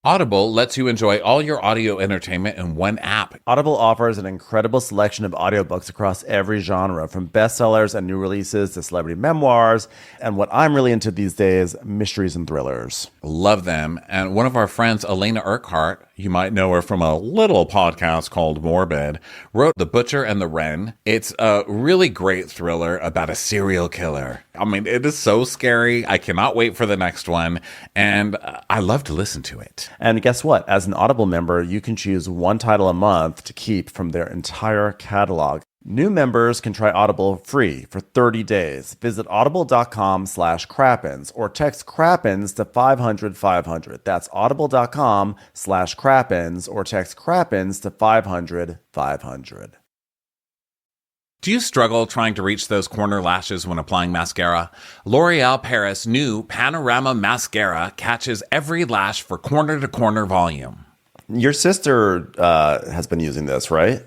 Audible lets you enjoy all your audio entertainment in one app. Audible offers an incredible selection of audiobooks across every genre, from bestsellers and new releases to celebrity memoirs, and what I'm really into these days, mysteries and thrillers. Love them. And one of our friends, Elena Urquhart, you might know her from a little podcast called Morbid, wrote The Butcher and the Wren. It's a really great thriller about a serial killer. I mean, it is so scary. I cannot wait for the next one. And I love to listen to it. And guess what? As an Audible member, you can choose one title a month to keep from their entire catalog. New members can try Audible free for 30 days. Visit audible.com/Crappens or text Crappens to 500-500. That's audible.com/Crappens or text Crappens to 500-500. Do you struggle trying to reach those corner lashes when applying mascara? L'Oreal Paris' new Panorama Mascara catches every lash for corner-to-corner volume. Your sister has been using this, right?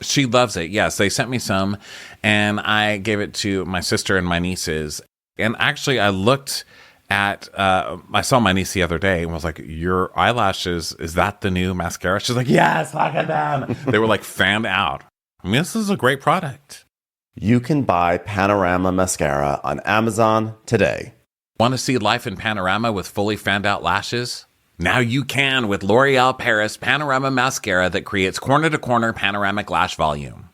She loves it. Yes, they sent me some, and I gave it to my sister and my nieces. And actually, I looked at, I saw my niece the other day and was like, your eyelashes, is that the new mascara? She's like, yes, look at them. They were like fanned out. I mean, this is a great product. You can buy Panorama Mascara on Amazon today. Want to see life in panorama with fully fanned out lashes? Now you can with L'Oreal Paris Panorama Mascara that creates corner-to-corner panoramic lash volume.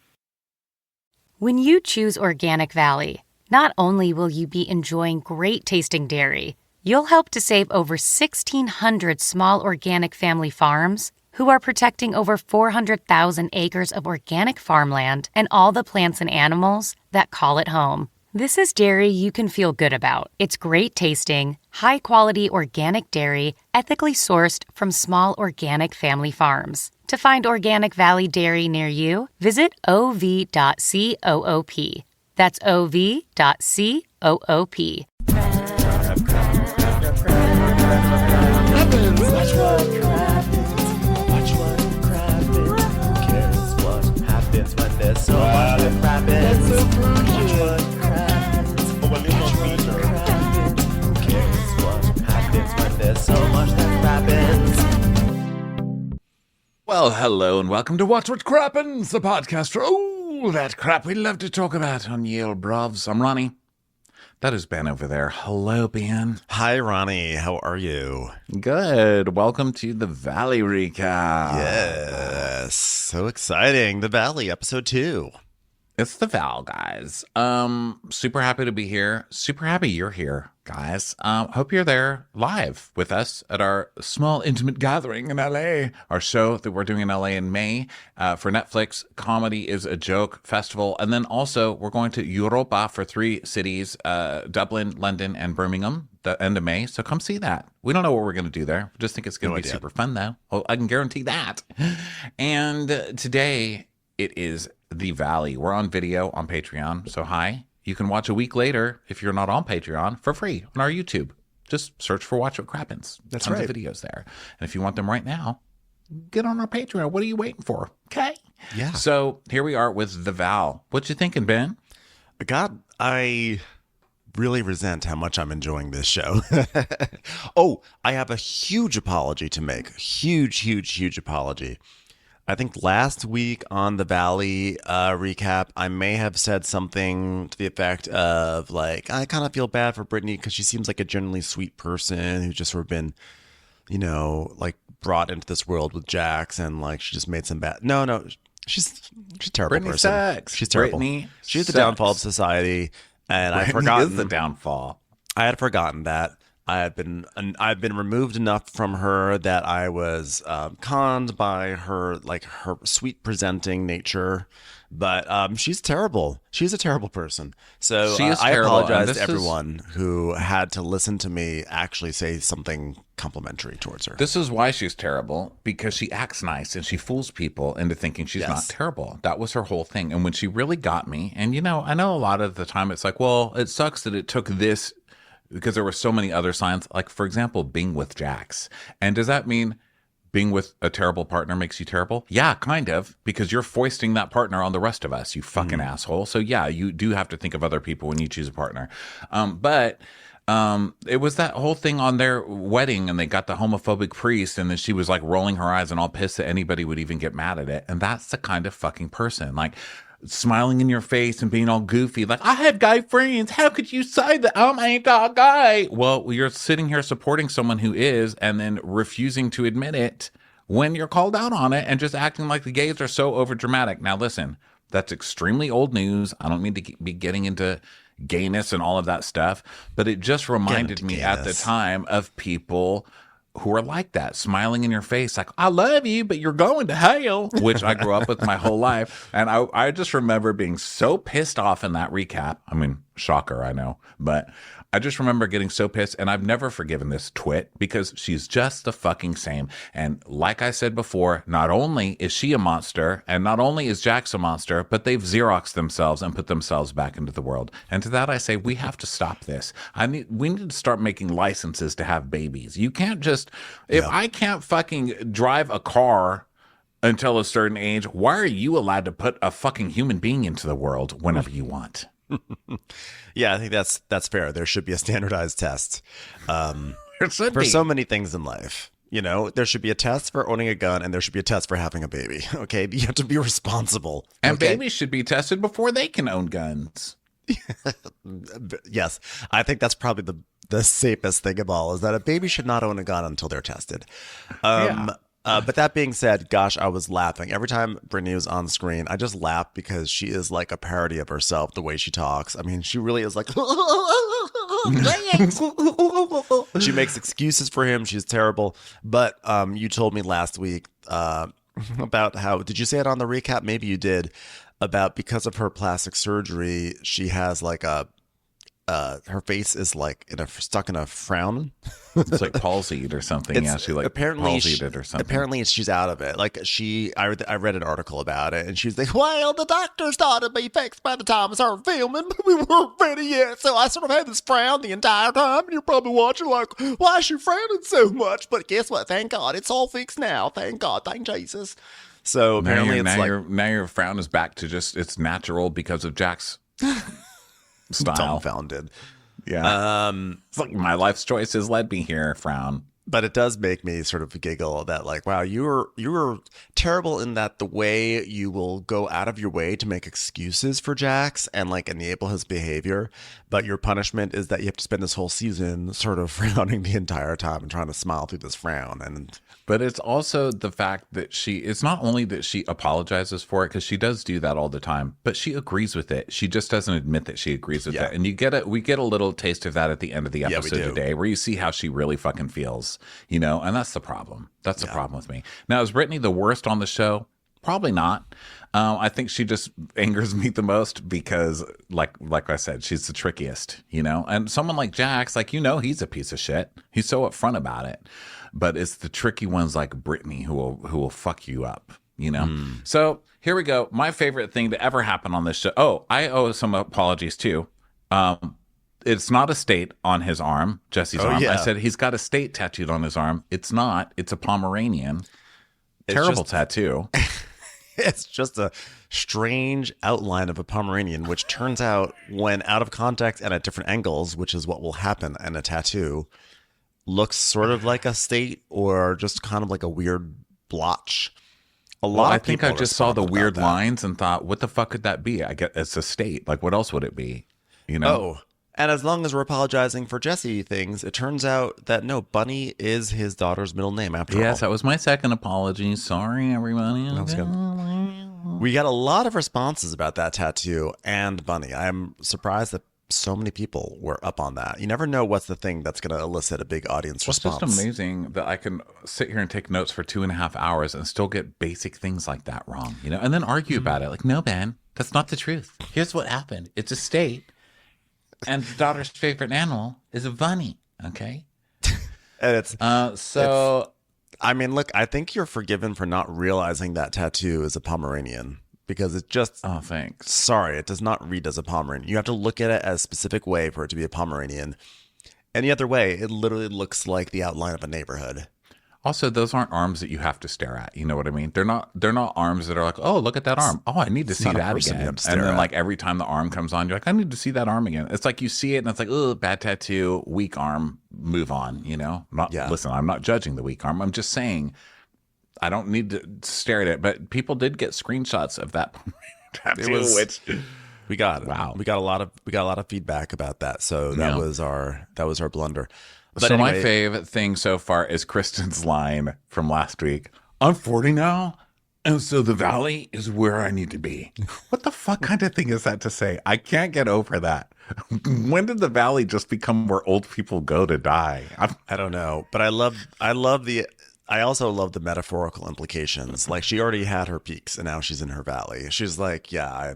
When you choose Organic Valley, not only will you be enjoying great tasting dairy, you'll help to save over 1,600 small organic family farms who are protecting over 400,000 acres of organic farmland and all the plants and animals that call it home. This is dairy you can feel good about. It's great tasting, high-quality organic dairy, ethically sourced from small organic family farms. To find Organic Valley Dairy near you, visit ov.coop. That's ov.coop. So much that happens. Watch what happens. Who cares what happens when there's so much that happens? Well, hello and welcome to Watch What Crappens, the podcast for all that crap we love to talk about on Yale Brovs. I'm Ronnie. That is Ben over there. Hello, Ben. Hi, Ronnie. How are you? Good. Welcome to the Valley Recap. Yes. So exciting. The Valley, episode 2. It's the Val, guys. Super happy to be here. Super happy you're here, guys. Hope you're there live with us at our small intimate gathering in LA. Our show that we're doing in LA in May for Netflix. Comedy is a Joke Festival. And then also we're going to Europa for 3 cities, Dublin, London, and Birmingham, the end of May. So come see that. We don't know what we're going to do there. We just think it's going to be super fun, though. Oh, I can guarantee that. And today it is The Valley. We're on video on Patreon. So hi. You can watch a week later if you're not on Patreon for free on our YouTube. Just search for Watch What Crappens. That's Tons right. of videos there. And if you want them right now, get on our Patreon. What are you waiting for? Okay. Yeah. So here we are with The Val. What you thinking, Ben? God, I really resent how much I'm enjoying this show. Oh, I have a huge apology to make. Huge apology. I think last week on the Valley recap, I may have said something to the effect of, like, I kind of feel bad for Brittany because she seems like a generally sweet person who's just sort of been, you know, like brought into this world with Jax, and like she just made some bad. No, she's a terrible Brittany person. sucks. She's terrible. Brittany She's the sucks. downfall of society, and I've Brittany forgotten is the downfall. I had forgotten that. I've been removed enough from her that I was conned by her, like, her sweet presenting nature, but she's terrible. She's a terrible person. So She is I terrible, and apologize this to is- everyone who had to listen to me actually say something complimentary towards her. This is why she's terrible, because she acts nice and she fools people into thinking she's Yes. not terrible. That was her whole thing. And when she really got me, and you know, I know a lot of the time it's like, well, it sucks that it took this because there were so many other signs, like, for example, being with Jax. And does that mean being with a terrible partner makes you terrible? Yeah, kind of, because you're foisting that partner on the rest of us, you fucking asshole. So yeah, you do have to think of other people when you choose a partner. But It was that whole thing on their wedding, and they got the homophobic priest, and then she was like rolling her eyes and all pissed that anybody would even get mad at it. And that's the kind of fucking person, like smiling in your face and being all goofy, like, I have gay friends. How could you say that I ain't that gay? Well, you're sitting here supporting someone who is, and then refusing to admit it when you're called out on it, and just acting like the gays are so overdramatic. Now, listen, that's extremely old news. I don't mean to be getting into gayness and all of that stuff, but it just reminded me at the time of people who are like that, smiling in your face, like, I love you, but you're going to hell, which I grew up with my whole life. And I just remember being so pissed off in that recap. I mean, shocker, I know, but I just remember getting so pissed, and I've never forgiven this twit because she's just the fucking same. And like I said before, not only is she a monster, and not only is Jax a monster, but they've Xeroxed themselves and put themselves back into the world. And to that I say, we have to stop this. We need to start making licenses to have babies. You can't just, if I can't fucking drive a car until a certain age, why are you allowed to put a fucking human being into the world whenever you want? Yeah, I think that's fair. There should be a standardized test For so many things in life. You know, there should be a test for owning a gun, and there should be a test for having a baby. Okay, you have to be responsible. And okay? babies should be tested before they can own guns. Yes, I think that's probably the safest thing of all, is that a baby should not own a gun until they're tested. But that being said, gosh, I was laughing. Every time Brittany was on screen, I just laughed because she is like a parody of herself, the way she talks. I mean, she really is like, she makes excuses for him. She's terrible. But you told me last week about how, did you say it on the recap? Maybe you did, about because of her plastic surgery, she has like her face is like stuck in a frown. It's like palsied or something. Yeah, she like apparently palsied it or something. Apparently she's out of it. Like I read an article about it, and she's like, well, the doctors thought it'd be fixed by the time I started filming, but we weren't ready yet. So I sort of had this frown the entire time, and you're probably watching like, why is she frowning so much? But guess what? Thank God, it's all fixed now. Thank God. Thank Jesus. So apparently now your frown is back to just its natural because of Jack's style. Dumbfounded. Yeah. It's like my life's choices led me here, frown. But it does make me sort of giggle that, like, wow, you were terrible in that the way you will go out of your way to make excuses for Jax and like enable his behavior. But your punishment is that you have to spend this whole season sort of frowning the entire time and trying to smile through this frown. But it's also the fact that it's not only that she apologizes for it, because she does do that all the time, but she agrees with it. She just doesn't admit that she agrees with it. And we get a little taste of that at the end of the episode today, where you see how she really fucking feels, you know, and that's the problem. That's the problem with me. Now, is Brittany the worst on the show? Probably not. I think she just angers me the most because, like I said, she's the trickiest, you know? And someone like Jax, like, you know, he's a piece of shit. He's so upfront about it. But it's the tricky ones like Brittany who will fuck you up, you know? So here we go. My favorite thing to ever happen on this show. Oh, I owe some apologies too. It's not a state on his arm, Jesse's arm. Yeah. I said he's got a state tattooed on his arm. It's not. It's a Pomeranian. Terrible tattoo. It's just a strange outline of a Pomeranian, which turns out, when out of context and at different angles, which is what will happen in a tattoo, looks sort of like a state or just kind of like a weird blotch. I think I just saw the weird lines and thought, what the fuck could that be? I get it's a state. Like, what else would it be? You know? Oh, and as long as we're apologizing for Jesse things, it turns out that no, Bunny is his daughter's middle name after all. Yes, that was my second apology. Sorry, everybody. That was good. We got a lot of responses about that tattoo and Bunny. I'm surprised that so many people were up on that. You never know what's the thing that's going to elicit a big audience response. It's just amazing that I can sit here and take notes for 2.5 hours and still get basic things like that wrong, you know, and then argue about it. Like, no, Ben, that's not the truth. Here's what happened. It's a state, and the daughter's favorite animal is a bunny. Okay, and I mean, look, I think you're forgiven for not realizing that tattoo is a Pomeranian. Because it just... Oh, thanks. Sorry, it does not read as a Pomeranian. You have to look at it as a specific way for it to be a Pomeranian. Any other way, it literally looks like the outline of a neighborhood. Also, those aren't arms that you have to stare at. You know what I mean? They're not arms that are like, oh, look at that arm. Oh, I need to see not a that person you again. have to stare And then at. like every time the arm comes on, you're like, I need to see that arm again. It's like you see it and it's like, oh, bad tattoo, weak arm, move on, you know? Listen, I'm not judging the weak arm. I'm just saying I don't need to stare at it. But people did get screenshots of that tattoo, which we got wow. we got a lot of feedback about that. So that was our blunder. But so anyway, my favorite thing so far is Kristen's line from last week. I'm 40 now, and so the valley is where I need to be. What the fuck kind of thing is that to say? I can't get over that. When did the valley just become where old people go to die? I don't know, but I also love the metaphorical implications. Like she already had her peaks and now she's in her valley. She's like, yeah,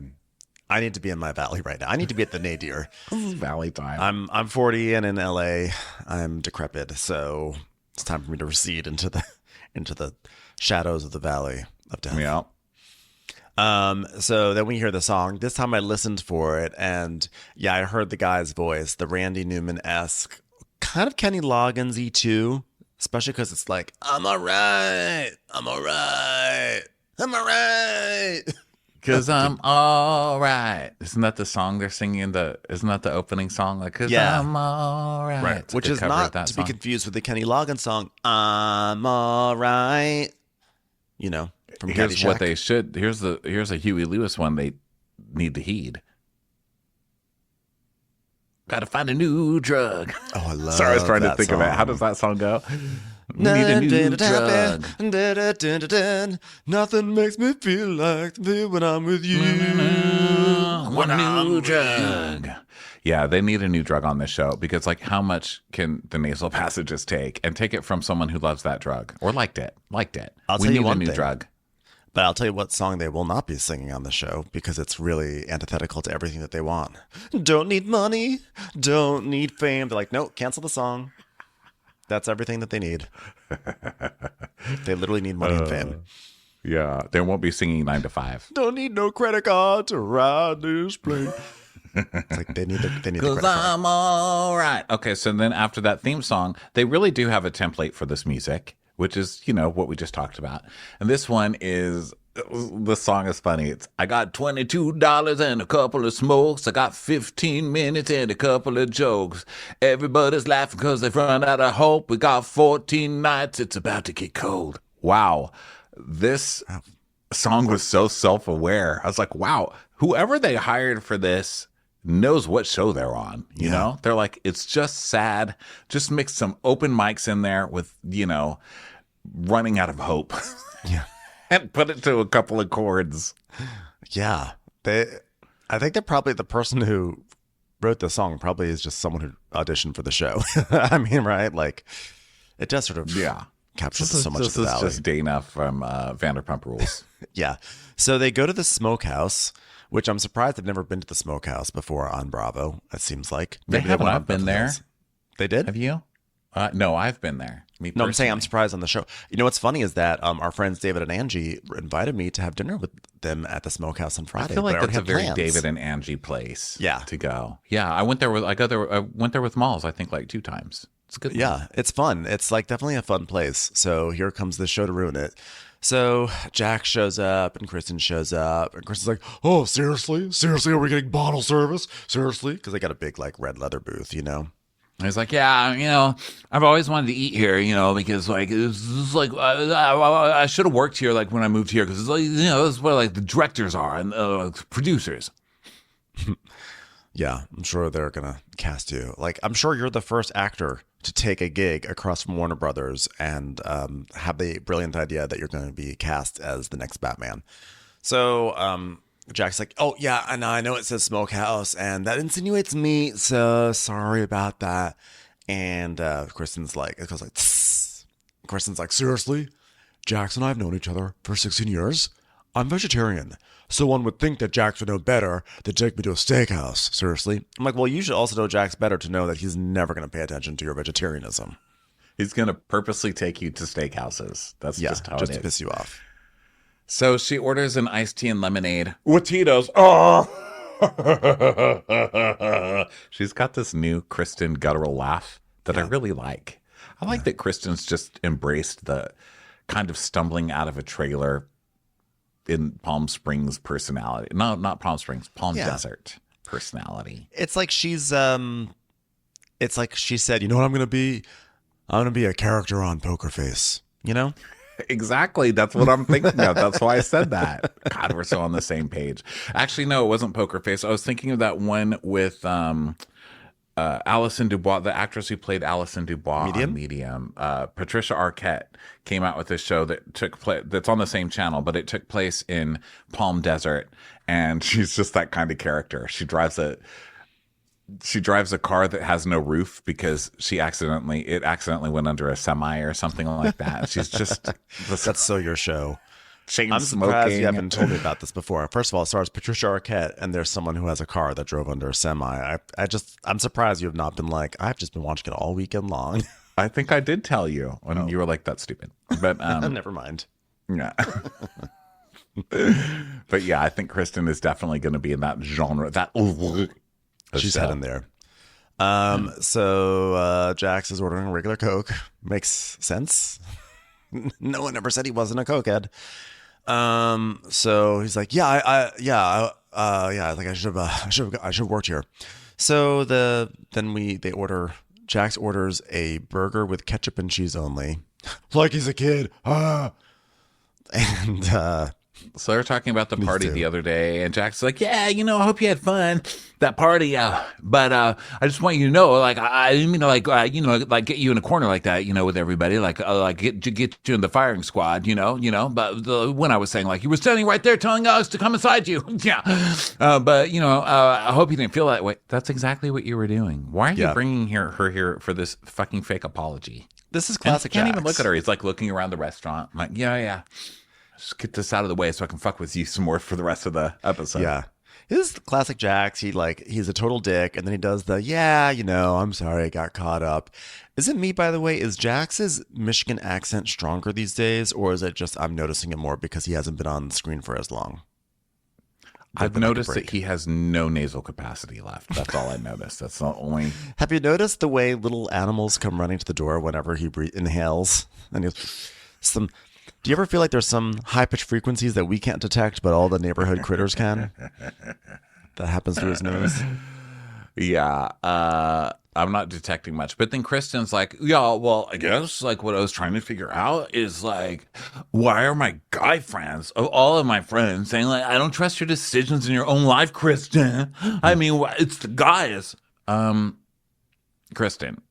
I need to be in my valley right now. I need to be at the nadir. This is valley time. I'm 40 and in LA I'm decrepit, so it's time for me to recede into the shadows of the valley of death. Yeah. So then we hear the song. This time I listened for it, and yeah, I heard the guy's voice, the Randy Newman-esque, kind of Kenny Loggins-y too, especially because it's like, I'm all right. Because I'm all right. Isn't that the song they're singing? Isn't that the opening song? Like, because Yeah. I'm all right. Right. It's a Which good is cover of not that to song. be confused with the Kenny Loggins song, I'm all right. You know, from Here's Caddyshack. what they should. Here's a Huey Lewis one they need to heed. Got to find a new drug. Oh, I love Sorry, I was trying to that think of it. song. How does that song go? We need a new drug. Nothing makes me feel like when I'm with you. One new drug. Yeah, they need a new drug on this show because, like, how much can the nasal passages take? And take it from someone who loves that drug or liked it. I'll We tell you need one a new thing. drug. But I'll tell you what song they will not be singing on the show because it's really antithetical to everything that they want. Don't need money. Don't need fame. They're like, no, cancel the song. That's everything that they need. They literally need money and fame. Yeah, they won't be singing 9 to 5. Don't need no credit card to ride this plane. It's like they need the credit Because card. I'm all right. Okay, so then after that theme song, they really do have a template for this music, which is, you know, what we just talked about. And this one is, the song is funny. It's, I got $22 and a couple of smokes. I got 15 minutes and a couple of jokes. Everybody's laughing because they've run out of hope. We got 14 nights. It's about to get cold. Wow. This song was so self-aware. I was like, wow, whoever they hired for this knows what show they're on. You know, they're like, it's just sad. Just mix some open mics in there with, you know, running out of hope. Yeah. And put it to a couple of chords. Yeah. I think they're probably the person who wrote the song probably is just someone who auditioned for the show. I mean, right? Like, it does sort of capture so much of the This is valley. just Dana from Vanderpump Rules. Yeah. So they go to the smokehouse, which I'm surprised they've never been to the smokehouse before on Bravo, it seems like. They Maybe haven't. went on I've been Beverly there. Hills. They did? Have you? No, I've been there. Me No, I'm saying I'm personally. surprised on the show. You know what's funny is that our friends David and Angie invited me to have dinner with them at the smokehouse on Friday. I feel but like already that's a have very plans. David and Angie place. Yeah. To go. Yeah, I went there with Malls. I think like 2 times. It's a good. Yeah, it's fun. It's like definitely a fun place. So here comes the show to ruin it. So Jack shows up and Kristen shows up and Kristen's like, "Oh, seriously? Seriously, are we getting bottle service? Seriously?" Because they got a big like red leather booth, you know. He's like, yeah, you know, I've always wanted to eat here, you know, because like it's like I should have worked here like when I moved here because it's like, you know, this is where like the directors are and producers. Yeah, I'm sure they're gonna cast you. Like, I'm sure you're the first actor to take a gig across from Warner Brothers and have the brilliant idea that you're going to be cast as the next Batman. So Jack's like, "Oh yeah, and I know it says Smokehouse, and that insinuates me. So sorry about that." And Kristen's like, it goes like, "Tss." Kristen's like, "Seriously, Jax and I have known each other for 16 years. I'm vegetarian, so one would think that Jax would know better than take me to a steakhouse. Seriously." I'm like, "Well, you should also know Jax better to know that he's never going to pay attention to your vegetarianism." He's gonna purposely take you to steakhouses. That's Yeah, just how just it to is. piss you off. So she orders an iced tea and lemonade with Tito's. Oh, she's got this new Kristen guttural laugh that I really like. I like that Kristen's just embraced the kind of stumbling out of a trailer in Palm Springs personality. No, not Palm Springs, Palm Desert personality. It's like she said, you know what I'm going to be? I'm going to be a character on Poker Face, you know? Exactly. That's what I'm thinking of. That's why I said that. God, we're so on the same page. Actually, no, it wasn't Poker Face. I was thinking of that one with Alison Dubois, the actress who played Alison Dubois on Medium. Patricia Arquette came out with this show that took place, that's on the same channel, but it took place in Palm Desert, and she's just that kind of character. She drives a car that has no roof because it accidentally went under a semi or something like that. She's just that's so your show. I'm surprised you haven't told me about this before. First of all, it stars Patricia Arquette, and there's someone who has a car that drove under a semi. I'm surprised you have not been like, I've just been watching it all weekend long. I think I did tell you when you were like, that's stupid. But never mind. Yeah. But yeah, I think Kristen is definitely going to be in that genre. She's heading there. So Jax is ordering a regular Coke. Makes sense. No one ever said he wasn't a cokehead. So he's like, I should have worked here. So Jax orders a burger with ketchup and cheese only, like he's a kid. And so they were talking about the party the other day, and Jack's like, yeah, I hope you had fun, that party. But I just want you to know, like, I didn't mean to, like, get you in a corner like that, with everybody, like get you in the firing squad, But when I was saying, like, you were standing right there telling us to come inside you. Yeah. But, I hope you didn't feel that way. That's exactly what you were doing. Why are you bringing her here for this fucking fake apology? This is classic Jax. Can't Jax. even look at her. He's like looking around the restaurant. I'm like, yeah. Just get this out of the way so I can fuck with you some more for the rest of the episode. Yeah. This is classic Jax. He's a total dick, and then he does the, I'm sorry, I got caught up. Is it me, by the way? Is Jax's Michigan accent stronger these days, or is it just I'm noticing it more because he hasn't been on the screen for as long? I've noticed that he has no nasal capacity left. That's all I noticed. That's the only... Have you noticed the way little animals come running to the door whenever he inhales? And he goes, do you ever feel like there's some high-pitched frequencies that we can't detect, but all the neighborhood critters can? That happens through his nose. Yeah. I'm not detecting much. But then Kristen's like, yeah, well, I guess like what I was trying to figure out is like, why are my guy friends, of all of my friends, saying like, I don't trust your decisions in your own life, Kristen. I mean, it's the guys. Kristen,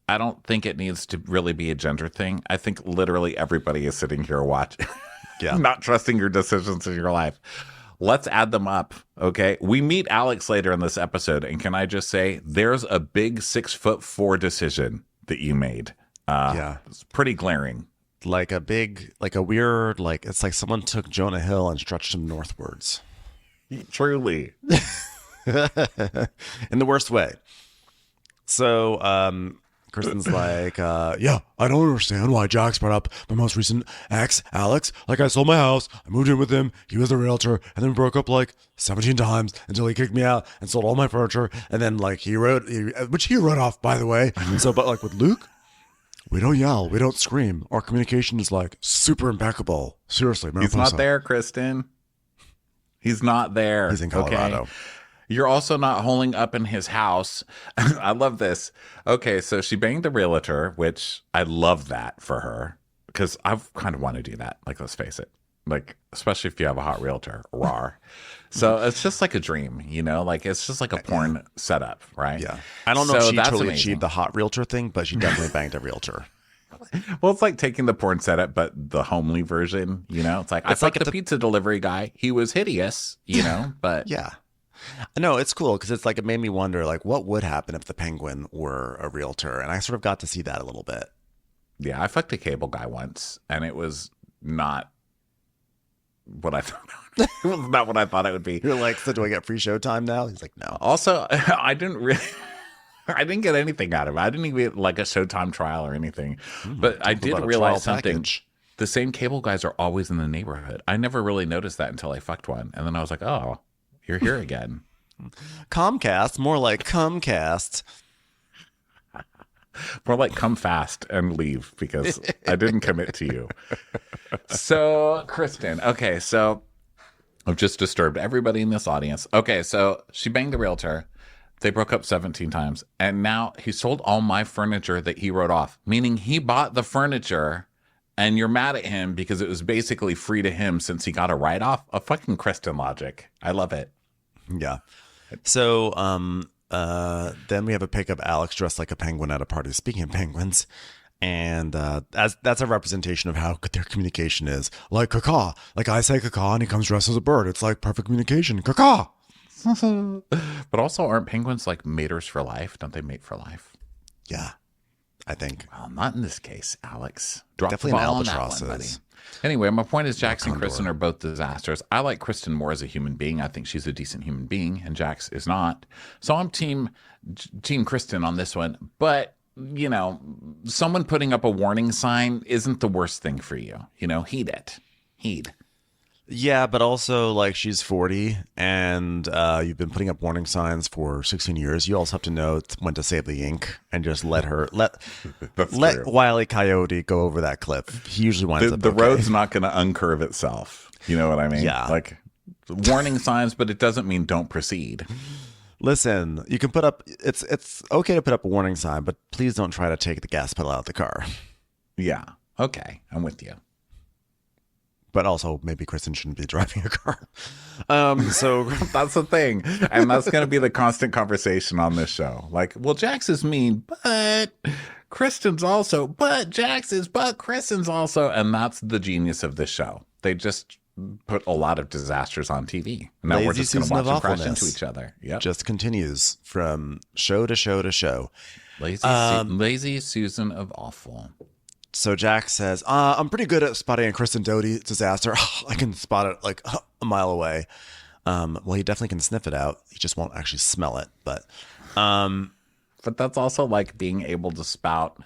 I don't think it needs to really be a gender thing. I think literally everybody is sitting here watching, not trusting your decisions in your life. Let's add them up, okay? We meet Alex later in this episode, and can I just say, there's a big 6'4" decision that you made. It's pretty glaring. Like a weird, it's like someone took Jonah Hill and stretched him northwards. Truly. In the worst way. So, Kristen's like, I don't understand why Jax brought up my most recent ex, Alex. Like, I sold my house, I moved in with him, he was the realtor, and then broke up like 17 times until he kicked me out and sold all my furniture. And then, like, which he wrote off, by the way. So, but like with Luke, we don't yell, we don't scream. Our communication is like super impeccable. Seriously, Mariposa. He's not there, Kristen. He's not there. He's in Colorado. Okay? You're also not holding up in his house. I love this. Okay, so she banged the realtor, which I love that for her because I kind of want to do that. Like, let's face it. Like, especially if you have a hot realtor. Rawr. So it's just like a dream, Like, it's just like a porn setup, right? Yeah. I don't know if she totally achieved the hot realtor thing, but she definitely banged a realtor. Well, it's like taking the porn setup, but the homely version, It's like, I fucked the pizza delivery guy. He was hideous, but... Yeah. No, it's cool because it's like it made me wonder, like, what would happen if the Penguin were a realtor? And I sort of got to see that a little bit. Yeah, I fucked a cable guy once, and it was not what I thought. It was not what I thought it would be. You're like, so do I get free Showtime now? He's like, no. Also, I didn't get anything out of it. I didn't even get like a Showtime trial or anything. But I did realize something. Package. The same cable guys are always in the neighborhood. I never really noticed that until I fucked one, and then I was like, oh. You're here again. Comcast, more like Comcast. More like come fast and leave because I didn't commit to you. So, Kristen, okay, so I've just disturbed everybody in this audience. Okay, so she banged the realtor. They broke up 17 times. And now he sold all my furniture that he wrote off, meaning he bought the furniture and you're mad at him because it was basically free to him since he got a write-off. A fucking Kristen logic. I love it. Yeah. So then we have a pic of Alex dressed like a penguin at a party. Speaking of penguins, and that's a representation of how good their communication is. Like ca-caw. Like I say ca-caw and he comes dressed as a bird. It's like perfect communication. Ca-caw. But also, aren't penguins like maters for life? Don't they mate for life? Yeah, I think. Well, not in this case, Alex. Drop Definitely the an ball on that albatross one, buddy. is. Anyway, my point is Jax and condor. Kristen are both disasters. I like Kristen more as a human being. I think she's a decent human being, and Jax is not. So I'm team Kristen on this one. But, you know, someone putting up a warning sign isn't the worst thing for you. You know, heed it. Heed. Yeah, but also like she's 40 and you've been putting up warning signs for 16 years. You also have to know when to save the ink and just let true. Wile E. Coyote go over that cliff. He usually winds up The okay. road's not going to uncurve itself. You know what I mean? Yeah. Like warning signs, but it doesn't mean don't proceed. Listen, you can put up it's okay to put up a warning sign, but please don't try to take the gas pedal out of the car. Yeah. Okay. I'm with you. But also, maybe Kristen shouldn't be driving a car. So That's the thing. And that's going to be the constant conversation on this show. Like, well, Jax is mean, but Kristen's also, but Jax is, but Kristen's also. And that's the genius of this show. They just put a lot of disasters on TV. Now Lazy we're just going to Susan watch of them crash awfulness. into each other. Yep. just continues from show to show to show. Lazy Susan of awful. So Jack says, I'm pretty good at spotting a Kristen Doty disaster. I can spot it like a mile away. Well, he definitely can sniff it out. He just won't actually smell it. But that's also like being able to spout.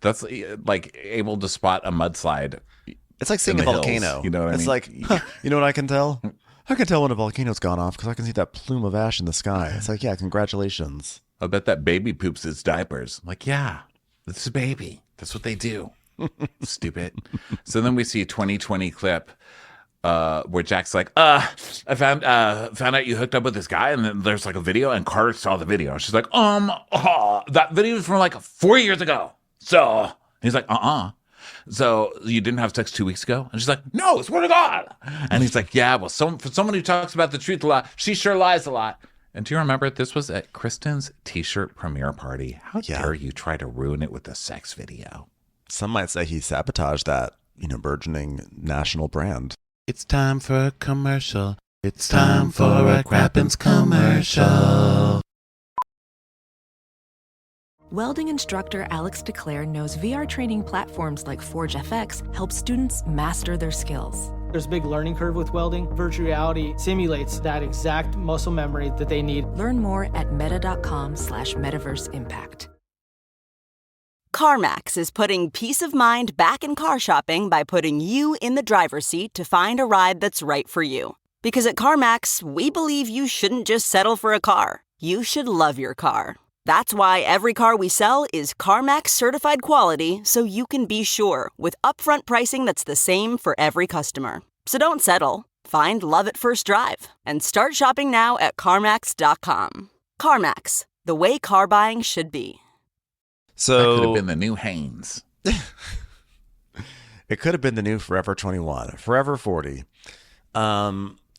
That's like able to spot a mudslide. it's like seeing a the hills, volcano. you know what I it's mean? like, you know what I can tell? I can tell when a volcano's gone off because I can see that plume of ash in the sky. It's like, yeah, congratulations. I bet that baby poops his diapers. I'm like, yeah, it's a baby. That's what they do. Stupid. So then we see a 2020 clip where Jack's like, I found out you hooked up with this guy, and then there's like a video, and Carter saw the video. And she's like, that video was from like 4 years ago. So and he's like, So you didn't have sex 2 weeks ago? And she's like, no, swear to God. And he's like, yeah, well, for someone who talks about the truth a lot, she sure lies a lot. And do you remember this was at Kristen's t-shirt premiere party? How dare you try to ruin it with a sex video? Some might say he sabotaged that, burgeoning national brand. It's time for a commercial. It's time for a Crappens commercial. Welding instructor Alex DeClaire knows VR training platforms like Forge FX help students master their skills. There's a big learning curve with welding. Virtual reality simulates that exact muscle memory that they need. Learn more at meta.com/metaverseimpact. CarMax is putting peace of mind back in car shopping by putting you in the driver's seat to find a ride that's right for you. Because at CarMax, we believe you shouldn't just settle for a car. You should love your car. That's why every car we sell is CarMax certified quality, so you can be sure with upfront pricing that's the same for every customer. So don't settle. Find love at first drive and start shopping now at CarMax.com. CarMax, the way car buying should be. So That could have been the new Hanes. It could have been the new Forever 21, Forever 40.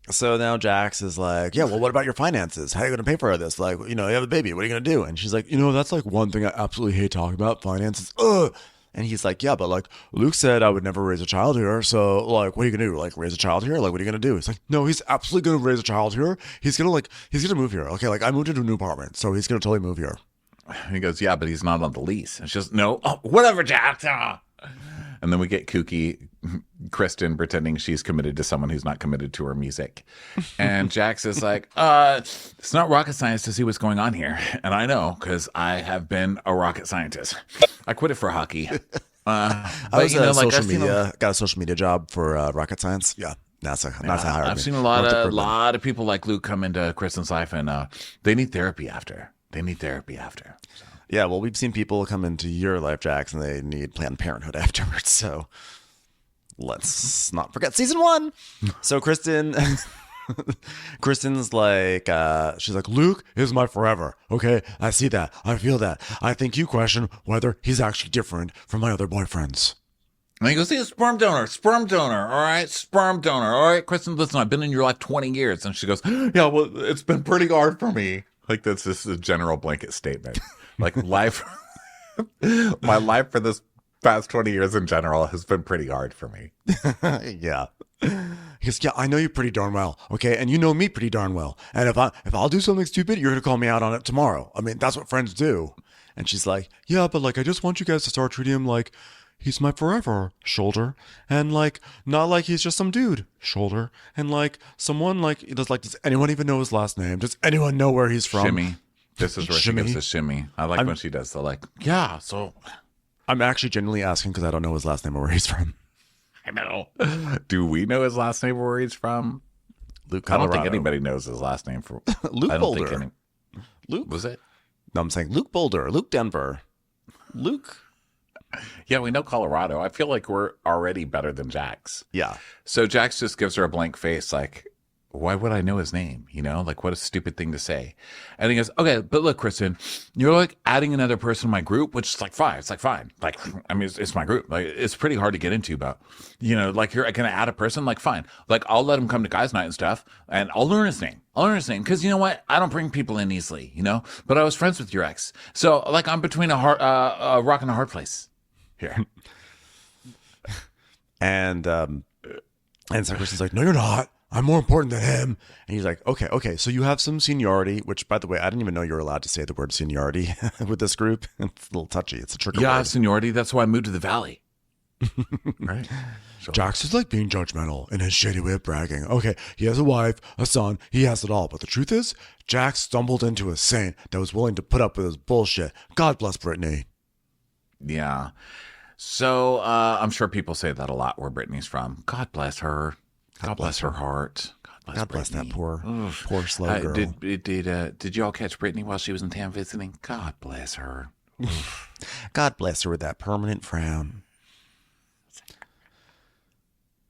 So now Jax is like, yeah, well, what about your finances? How are you going to pay for this? Like, you have a baby. What are you going to do? And she's like, that's like one thing I absolutely hate talking about, finances. Ugh. And he's like, yeah, but like Luke said I would never raise a child here. So like, what are you going to do? Like raise a child here? Like, what are you going to do? It's like, no, he's absolutely going to raise a child here. He's going to move here. Okay. Like I moved into a new apartment. So he's going to totally move here. And he goes, yeah, but he's not on the lease. And she's just, no, whatever, Jack. And then we get kooky Kristen pretending she's committed to someone who's not committed to her music. And Jax is like, it's not rocket science to see what's going on here. And I know because I have been a rocket scientist. I quit it for hockey. I was got a social media job for rocket science. Yeah. NASA hired me. I've seen a lot of people like Luke come into Kristen's life, and they need therapy after. So. Yeah, well, we've seen people come into your life, Jax, and they need Planned Parenthood afterwards. So let's not forget season 1. So Kristen's like, she's like, Luke is my forever. Okay, I see that. I feel that. I think you question whether he's actually different from my other boyfriends. And he goes, he's a sperm donor, all right, sperm donor. All right, Kristen, listen, I've been in your life 20 years. And she goes, yeah, well, it's been pretty hard for me. Like, that's just a general blanket statement. Like, life, my life for this past 20 years in general has been pretty hard for me. Yeah. He goes, yeah, I know you pretty darn well, okay? And you know me pretty darn well. And if I'll do something stupid, you're going to call me out on it tomorrow. I mean, that's what friends do. And she's like, yeah, but like, I just want you guys to start treating him like he's my forever, shoulder. And like, not like he's just some dude, shoulder. And like, someone like, does anyone even know his last name? Does anyone know where he's from? Shimmy. This is where she gives the shimmy. I like when she does the like, yeah, so. I'm actually genuinely asking because I don't know his last name or where he's from. I know. Do we know his last name or where he's from? Luke, Colorado. I don't think anybody knows his last name. Luke Boulder. Luke? Was it? No, I'm saying Luke Boulder, Luke Denver. Luke. Yeah, we know Colorado. I feel like we're already better than Jax. Yeah. So Jax just gives her a blank face like, why would I know his name? You know, like what a stupid thing to say. And he goes, okay, but look, Kristen, you're like adding another person to my group, which is like fine. It's like fine. Like, I mean, it's my group. Like, it's pretty hard to get into, but you know, like you're going to add a person, like fine. Like I'll let him come to guys' night and stuff and I'll learn his name. Cause you know what? I don't bring people in easily, you know, but I was friends with your ex. So like I'm between a rock and a hard place here. And so Kristen's like, no, you're not. I'm more important than him. And he's like, okay. So you have some seniority, which, by the way, I didn't even know you were allowed to say the word seniority with this group. It's a little touchy. It's a trigger word. Yeah, seniority. That's why I moved to the Valley. Right? So. Jax is like being judgmental in his shady way of bragging. Okay, he has a wife, a son, he has it all. But the truth is, Jax stumbled into a saint that was willing to put up with his bullshit. God bless Brittany. Yeah. So I'm sure people say that a lot where Brittany's from. God bless her. God bless her heart. God bless that poor slow girl. Did you all catch Brittany while she was in town visiting? God bless her. God bless her with that permanent frown.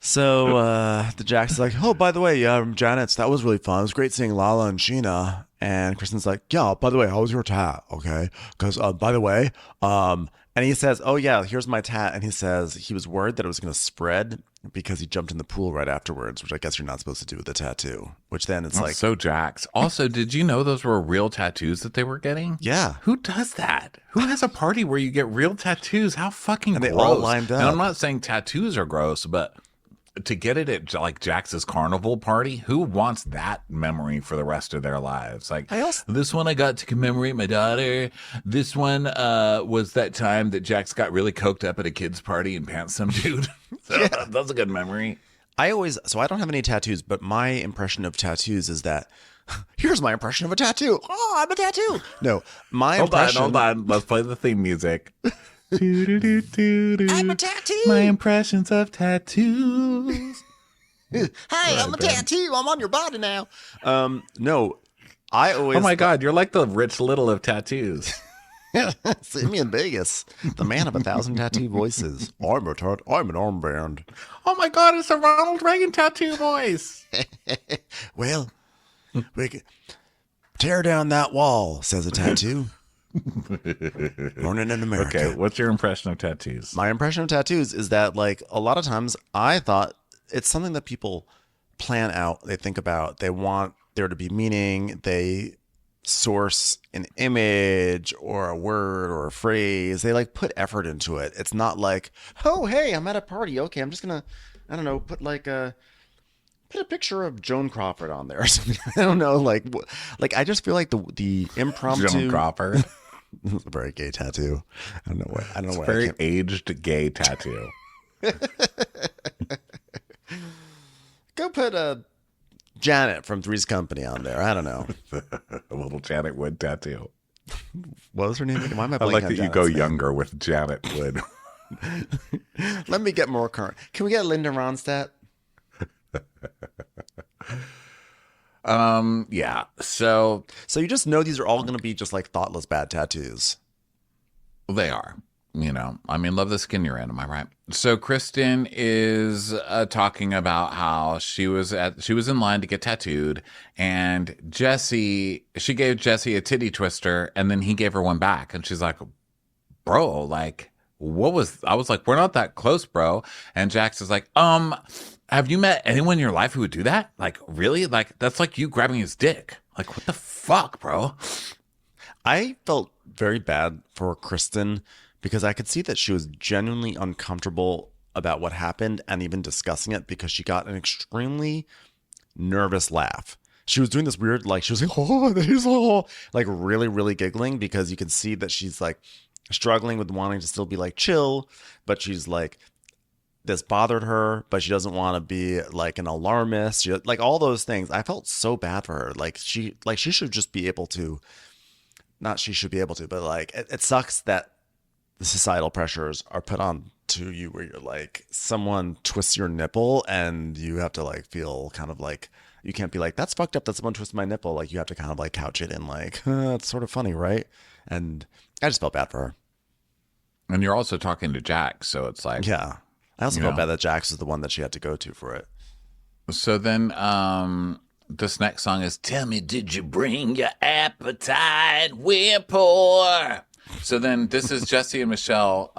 So the Jax is like, oh, by the way, Janet's, that was really fun. It was great seeing Lala and Sheena. And Kristen's like, yeah, by the way, how was your tat? Okay. Because, by the way, and he says, oh, yeah, here's my tat. And he says he was worried that it was going to spread because he jumped in the pool right afterwards, which I guess you're not supposed to do with a tattoo, which then it's like. So Jax. Also, did you know those were real tattoos that they were getting? Yeah. Who does that? Who has a party where you get real tattoos? How fucking and gross. They all lined up. And I'm not saying tattoos are gross, but to get it at like Jax's carnival party, who wants that memory for the rest of their lives? Like this one I got to commemorate my daughter. This one was that time that Jax got really coked up at a kid's party and pants some dude. So yeah. That's a good memory. So I don't have any tattoos, but my impression of tattoos is that here's my impression of a tattoo. Oh, I'm a tattoo. No, my impression. Hold on. Let's play the theme music. I'm a tattoo. My impressions of tattoos. Hey, I'm a tattoo. I'm on your body now. No, I always. Oh my God, you're like the Rich Little of tattoos. See me in Vegas, the man of 1,000 tattoo voices. I'm an armband. Oh my God, it's a Ronald Reagan tattoo voice. Well, we can tear down that wall, says a tattoo. Born in America. Okay, what's your impression of tattoos? My impression of tattoos is that, like, a lot of times I thought it's something that people plan out, they think about, they want there to be meaning, they source an image or a word or a phrase, they like put effort into it. It's not like, oh, hey, I'm at a party. Okay, I'm just gonna, I don't know, put a picture of Joan Crawford on there or something. I don't know, like I just feel like the impromptu Joan Crawford. It's a very gay tattoo. I don't know why. It's a very aged gay tattoo. Go put a Janet from Three's Company on there. I don't know. A little Janet Wood tattoo. What was her name? Why am I like that Janet's you go name? Younger with Janet Wood. Let me get more current. Can we get Linda Ronstadt? Yeah. So you just know these are all going to be just like thoughtless bad tattoos. They are. I mean, love the skin you're in. Am I right? So Kristen is talking about how she was in line to get tattooed, and she gave Jesse a titty twister, and then he gave her one back, and she's like, "Bro, like, I was like, we're not that close, bro." And Jax is like, have you met anyone in your life who would do that? Like, really? Like, that's like you grabbing his dick. Like, what the fuck, bro? I felt very bad for Kristen because I could see that she was genuinely uncomfortable about what happened and even discussing it because she got an extremely nervous laugh. She was doing this weird, like, she was like, oh, there's like really, really giggling because you can see that she's like struggling with wanting to still be like chill, but she's like, this bothered her, but she doesn't want to be like an alarmist. Like all those things. I felt so bad for her. Like she should just be able to, not she should be able to, but like it sucks that the societal pressures are put on to you where you're like, someone twists your nipple and you have to like feel kind of like, you can't be like, that's fucked up that someone twisted my nipple. Like you have to kind of like couch it in like, it's sort of funny, right? And I just felt bad for her. And you're also talking to Jax, so it's like, yeah. I also felt bad that Jax is the one that she had to go to for it. So then this next song is Tell Me, Did You Bring Your Appetite? We're poor. So then this is Jesse and Michelle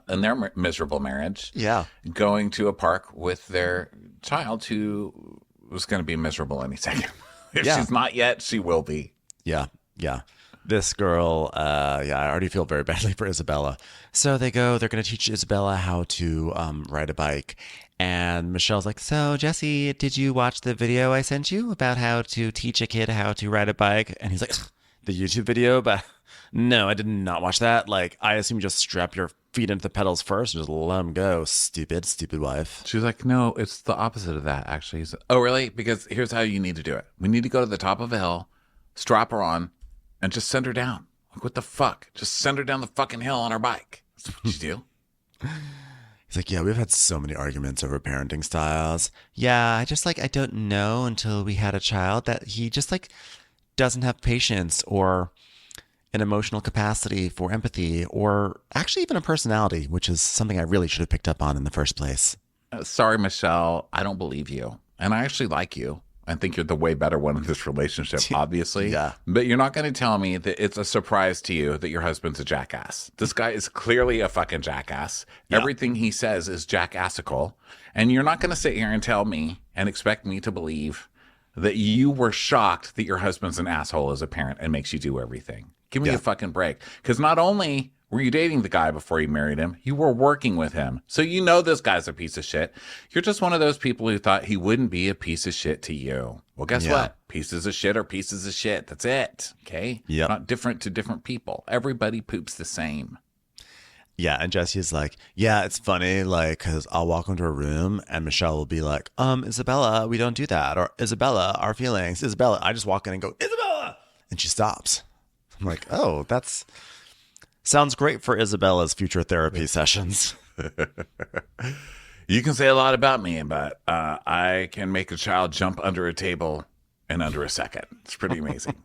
in their miserable marriage. Yeah. Going to a park with their child who was going to be miserable any second. If she's not yet, she will be. Yeah. Yeah. This girl, I already feel very badly for Isabella. So they're going to teach Isabella how to ride a bike. And Michelle's like, so Jesse, did you watch the video I sent you about how to teach a kid how to ride a bike? And he's like, the YouTube video? But no, I did not watch that. Like, I assume you just strap your feet into the pedals first and just let them go. Stupid wife. She's like, no, it's the opposite of that, actually. He's like, oh, really? Because here's how you need to do it. We need to go to the top of a hill, strap her on, and just send her down. Like, what the fuck? Just send her down the fucking hill on her bike. That's what you do. He's like, yeah, we've had so many arguments over parenting styles. Yeah, I just like, I don't know until we had a child that he just like doesn't have patience or an emotional capacity for empathy or actually even a personality, which is something I really should have picked up on in the first place. Sorry, Michelle. I don't believe you. And I actually like you. I think you're the way better one in this relationship, obviously. Yeah. But you're not going to tell me that it's a surprise to you that your husband's a jackass. This guy is clearly a fucking jackass. Yeah. Everything he says is jackassical. And you're not going to sit here and tell me and expect me to believe that you were shocked that your husband's an asshole as a parent and makes you do everything. Give me a fucking break. Because not only were you dating the guy before you married him, you were working with him. So you know this guy's a piece of shit. You're just one of those people who thought he wouldn't be a piece of shit to you. Well, guess what? Pieces of shit are pieces of shit. That's it. Okay? Yeah. Not different to different people. Everybody poops the same. Yeah, and Jesse's like, yeah, it's funny, like, because I'll walk into a room and Michelle will be like, Isabella, we don't do that. Or Isabella, our feelings. Isabella, I just walk in and go, Isabella! And she stops. I'm like, oh, that's... sounds great for Isabella's future therapy sessions. You can say a lot about me, but I can make a child jump under a table in under a second. It's pretty amazing.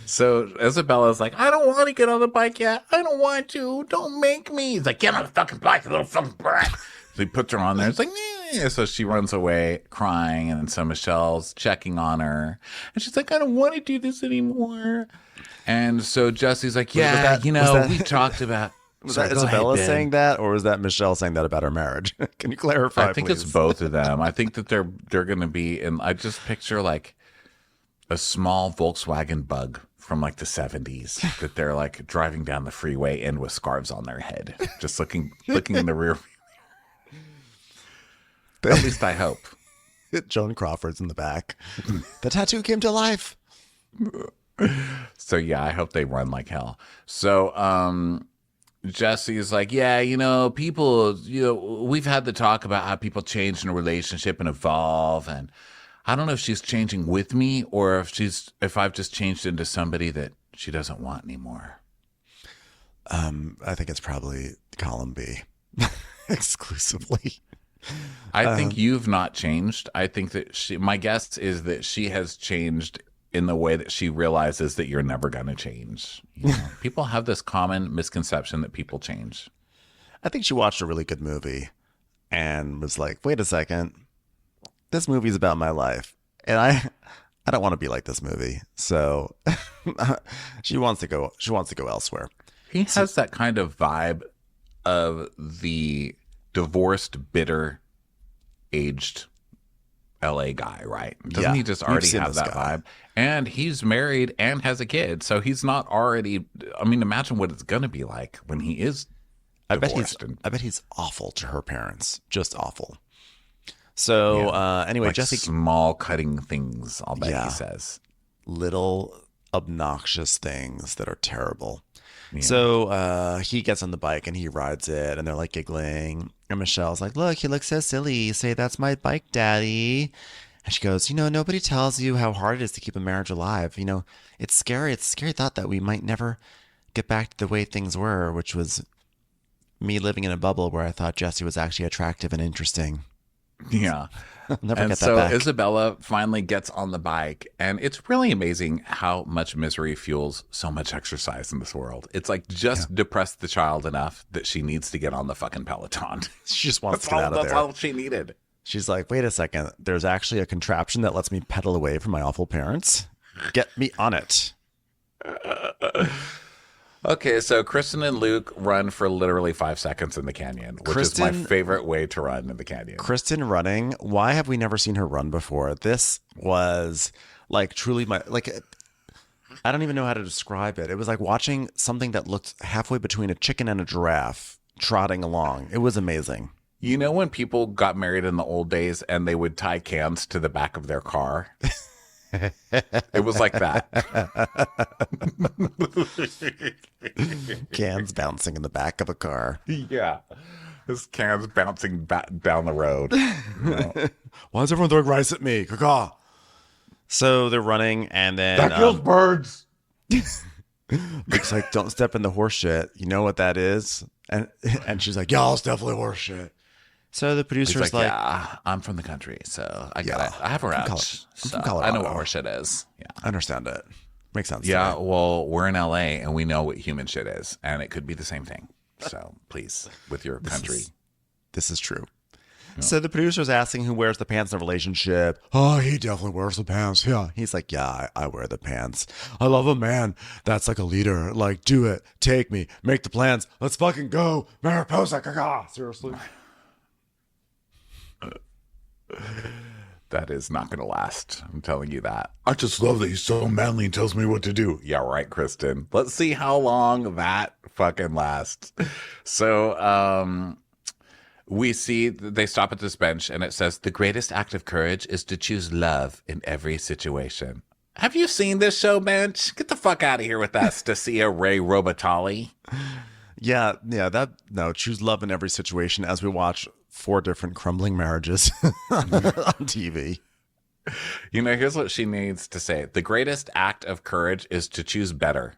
So Isabella's like, I don't want to get on the bike yet. I don't want to. Don't make me. He's like, get on the fucking bike, you little fucking brat. So he puts her on there. It's like, yeah. So she runs away crying. And then so Michelle's checking on her. And she's like, I don't want to do this anymore. And so Jesse's like, yeah, we talked about. Was that Isabella saying that, or was that Michelle saying that about her marriage? Can you clarify, I think please? it's both of them. I think that they're going to be in. I just picture like a small Volkswagen Bug from like the 70s that they're like driving down the freeway and with scarves on their head, just looking in the rear. At least I hope. Joan Crawford's in the back. The tattoo came to life. So yeah, I hope they run like hell. So Jesse's like, yeah, people, we've had the talk about how people change in a relationship and evolve, and I don't know if she's changing with me or if I've just changed into somebody that she doesn't want anymore. I think it's probably column B exclusively. I think you've not changed. I think that my guess is that she has changed in the way that she realizes that you're never going to change. You know? People have this common misconception that people change. I think she watched a really good movie and was like, wait a second, this movie's about my life. And I don't want to be like this movie. So she wants to go elsewhere. He has that kind of vibe of the divorced, bitter, aged LA guy, right? Doesn't he just already have that vibe? And he's married and has a kid. So he's not already, I mean, imagine what it's going to be like when he is divorced. I bet he's awful to her parents. Just awful. So anyway, like Jesse. Small cutting things, I'll bet he says. Little obnoxious things that are terrible. Yeah. So he gets on the bike and he rides it and they're like giggling. And Michelle's like, look, he looks so silly. You say, that's my bike, daddy. And she goes, nobody tells you how hard it is to keep a marriage alive. It's scary. It's a scary thought that we might never get back to the way things were, which was me living in a bubble where I thought Jesse was actually attractive and interesting. Yeah. Never and get that so back. Isabella finally gets on the bike, and it's really amazing how much misery fuels so much exercise in this world. It's like just depress the child enough that she needs to get on the fucking Peloton. She just wants to get out of there. That's all she needed. She's like, wait a second. There's actually a contraption that lets me pedal away from my awful parents. Get me on it. Okay, so Kristen and Luke run for literally 5 seconds in the canyon, which is my favorite way to run in the canyon. Kristen running. Why have we never seen her run before? This was like truly I don't even know how to describe it. It was like watching something that looked halfway between a chicken and a giraffe trotting along. It was amazing. You know when people got married in the old days and they would tie cans to the back of their car? It was like that. Cans bouncing in the back of a car. Yeah. This can's bouncing down the road. Why is everyone throwing rice at me? Ca-caw. So they're running and then... That kills birds. Luke's like, don't step in the horse shit. You know what that is? And she's like, yeah, it's definitely horse shit. So the producer's like, yeah, I'm from the country, so I get it. I have a ranch, so I know what horse shit is. Yeah, I understand it. Makes sense. Yeah, well, we're in LA and we know what human shit is, and it could be the same thing. So please, with your country. This is true. Yeah. So the producer's asking who wears the pants in the relationship. Oh, he definitely wears the pants. Yeah. He's like, yeah, I wear the pants. I love a man that's like a leader. Like, do it. Take me. Make the plans. Let's fucking go. Mariposa. Caca. Seriously. That is not going to last. I'm telling you that. I just love that he's so manly and tells me what to do. Yeah, right, Kristen. Let's see how long that fucking lasts. So, we see they stop at this bench and it says, the greatest act of courage is to choose love in every situation. Have you seen this show, Bench? Get the fuck out of here with that, Stacia Ray Robitali. Yeah, choose love in every situation as we watch 4 different crumbling marriages on TV. Here's what she needs to say. The greatest act of courage is to choose better.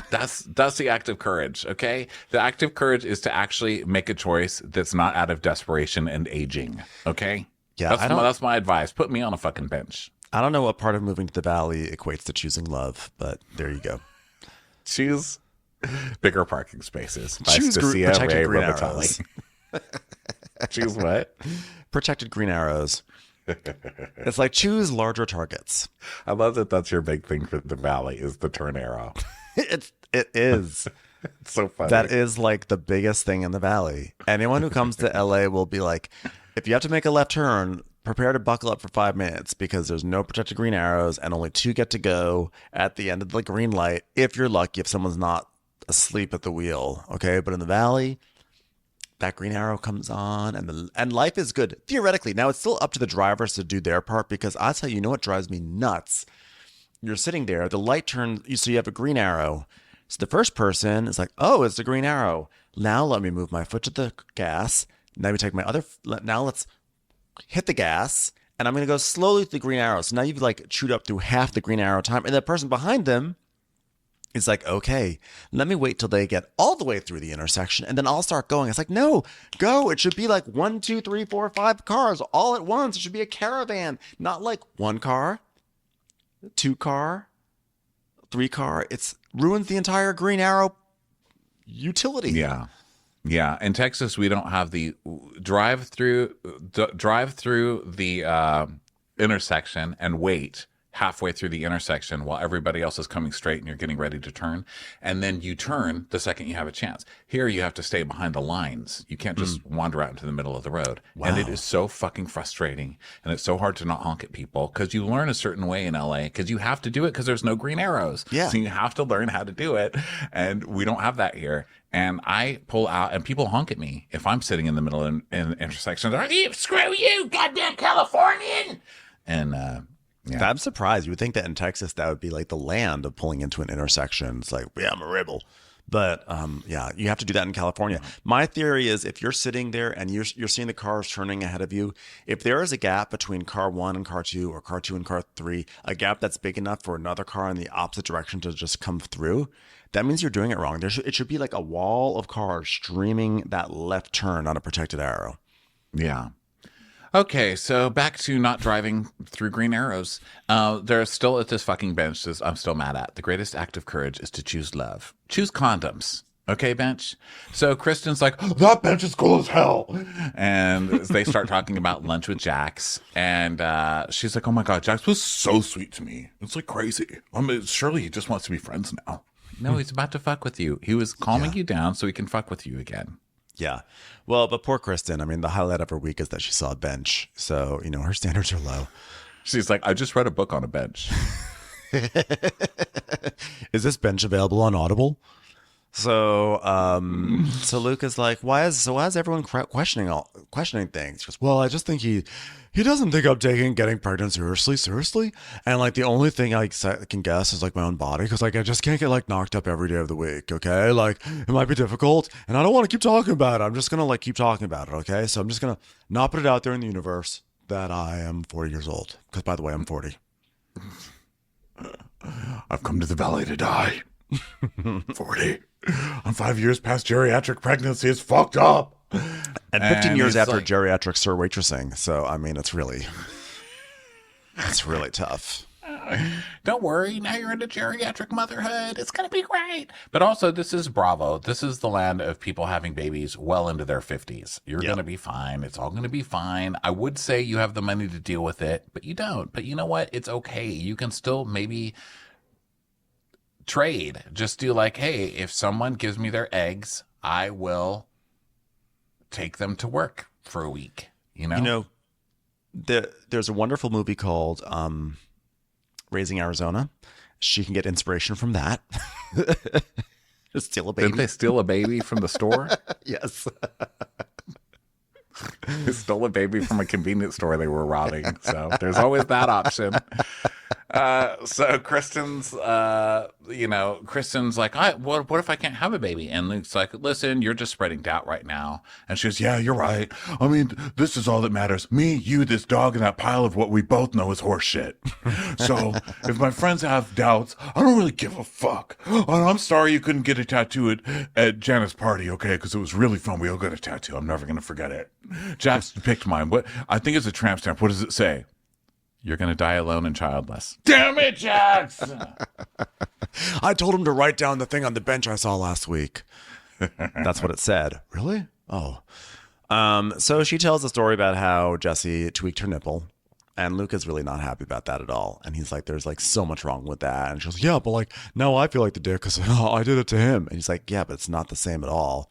That's the act of courage, okay? The act of courage is to actually make a choice that's not out of desperation and aging, okay? Yeah, that's my advice. Put me on a fucking bench. I don't know what part of moving to the valley equates to choosing love, but there you go. Choose bigger parking spaces by Choose Stacia protected Ray green Robitali. Choose what? Protected green arrows. It's like choose larger targets. I love that that's your big thing for the valley is the turn arrow. It is. It's so funny. That is like the biggest thing in the valley. Anyone who comes to LA will be like, if you have to make a left turn, prepare to buckle up for 5 minutes because there's no protected green arrows and only 2 get to go at the end of the green light. If you're lucky, if someone's not asleep at the wheel. Okay. But in the valley, that green arrow comes on and life is good theoretically. Now it's still up to the drivers to do their part because I'll tell you, what drives me nuts? You're sitting there, the light turns, so you have a green arrow. So the first person is like, oh, it's the green arrow. Now let me move my foot to the gas. Now we take my now let's hit the gas and I'm going to go slowly to the green arrow. So now you've like chewed up through half the green arrow time. And the person behind them is like, okay, let me wait till they get all the way through the intersection and then I'll start going. It's like, no, go. It should be like 1, 2, 3, 4, 5 cars all at once. It should be a caravan, not like one car, 2-car, 3-car. It's ruins the entire Green Arrow utility. Yeah. Yeah. In Texas, we don't have the drive through the intersection and wait halfway through the intersection while everybody else is coming straight and you're getting ready to turn. And then you turn the second you have a chance. Here, you have to stay behind the lines. You can't just wander out into the middle of the road. Wow. And it is so fucking frustrating. And it's so hard to not honk at people because you learn a certain way in LA because you have to do it because there's no green arrows. Yeah. So you have to learn how to do it. And we don't have that here. And I pull out and people honk at me if I'm sitting in the middle of an intersection. They're like, screw you, goddamn Californian. And, yeah. I'm surprised. You would think that in Texas, that would be like the land of pulling into an intersection. It's like, yeah, I'm a rebel. But yeah, you have to do that in California. My theory is if you're sitting there and you're seeing the cars turning ahead of you, if there is a gap between car 1 and car 2 or car 2 and car 3, a gap that's big enough for another car in the opposite direction to just come through, that means you're doing it wrong. It should be like a wall of cars streaming that left turn on a protected arrow. Yeah. Okay, so back to not driving through green arrows. They're still at this fucking bench. This I'm still mad at. The greatest act of courage is to choose love. Choose condoms. Okay, bench? So Kristen's like, that bench is cool as hell. And they start talking about lunch with Jax. And she's like, oh my God, Jax was so sweet to me. It's like crazy. I mean, surely he just wants to be friends now. No, he's about to fuck with you. He was calming you down so he can fuck with you again. Yeah. Well, but poor Kristen, I mean, the highlight of her week is that she saw a bench. So, her standards are low. She's like, I just read a book on a bench. Is this bench available on Audible? So, so Luke is like, why is everyone questioning things? She goes, well, I just think he doesn't think I'm getting pregnant seriously. And like, the only thing I can guess is like my own body. Cause like, I just can't get like knocked up every day of the week. Okay. Like it might be difficult and I don't want to keep talking about it. I'm just going to like keep talking about it. Okay. So I'm just going to not put it out there in the universe that I am 40 years old. Cause by the way, I'm 40. I've come to the valley to die. 40. I'm 5 years past geriatric pregnancy. It's fucked up. And 15 years after geriatric sir waitressing. So, I mean, it's really tough. Don't worry. Now you're into geriatric motherhood. It's going to be great. But also, this is Bravo. This is the land of people having babies well into their 50s. You're going to be fine. It's all going to be fine. I would say you have the money to deal with it, but you don't. But you know what? It's okay. You can still maybe trade. Just do like, hey, if someone gives me their eggs, I will take them to work for a week. There's a wonderful movie called Raising Arizona. She can get inspiration from that. Steal a baby. Didn't they steal a baby from the store? Yes. They stole a baby from a convenience store they were robbing. So there's always that option. So Kristen's like, what if I can't have a baby? And Luke's like, listen, you're just spreading doubt right now. And she goes, yeah, you're right. I mean, this is all that matters. Me, you, this dog, and that pile of what we both know is horse shit. So if my friends have doubts, I don't really give a fuck. Oh, I'm sorry you couldn't get a tattoo at Janet's party, okay? Because it was really fun. We all got a tattoo. I'm never going to forget it. Jax picked mine. What? I think it's a tramp stamp. What does it say? You're going to die alone and childless. Damn it, Jax! I told him to write down the thing on the bench I saw last week. That's what it said. Really? Oh. So she tells a story about how Jesse tweaked her nipple. And Luke is really not happy about that at all. And he's like, there's like so much wrong with that. And she goes, yeah, but like, now I feel like the dick because I did it to him. And he's like, yeah, but it's not the same at all.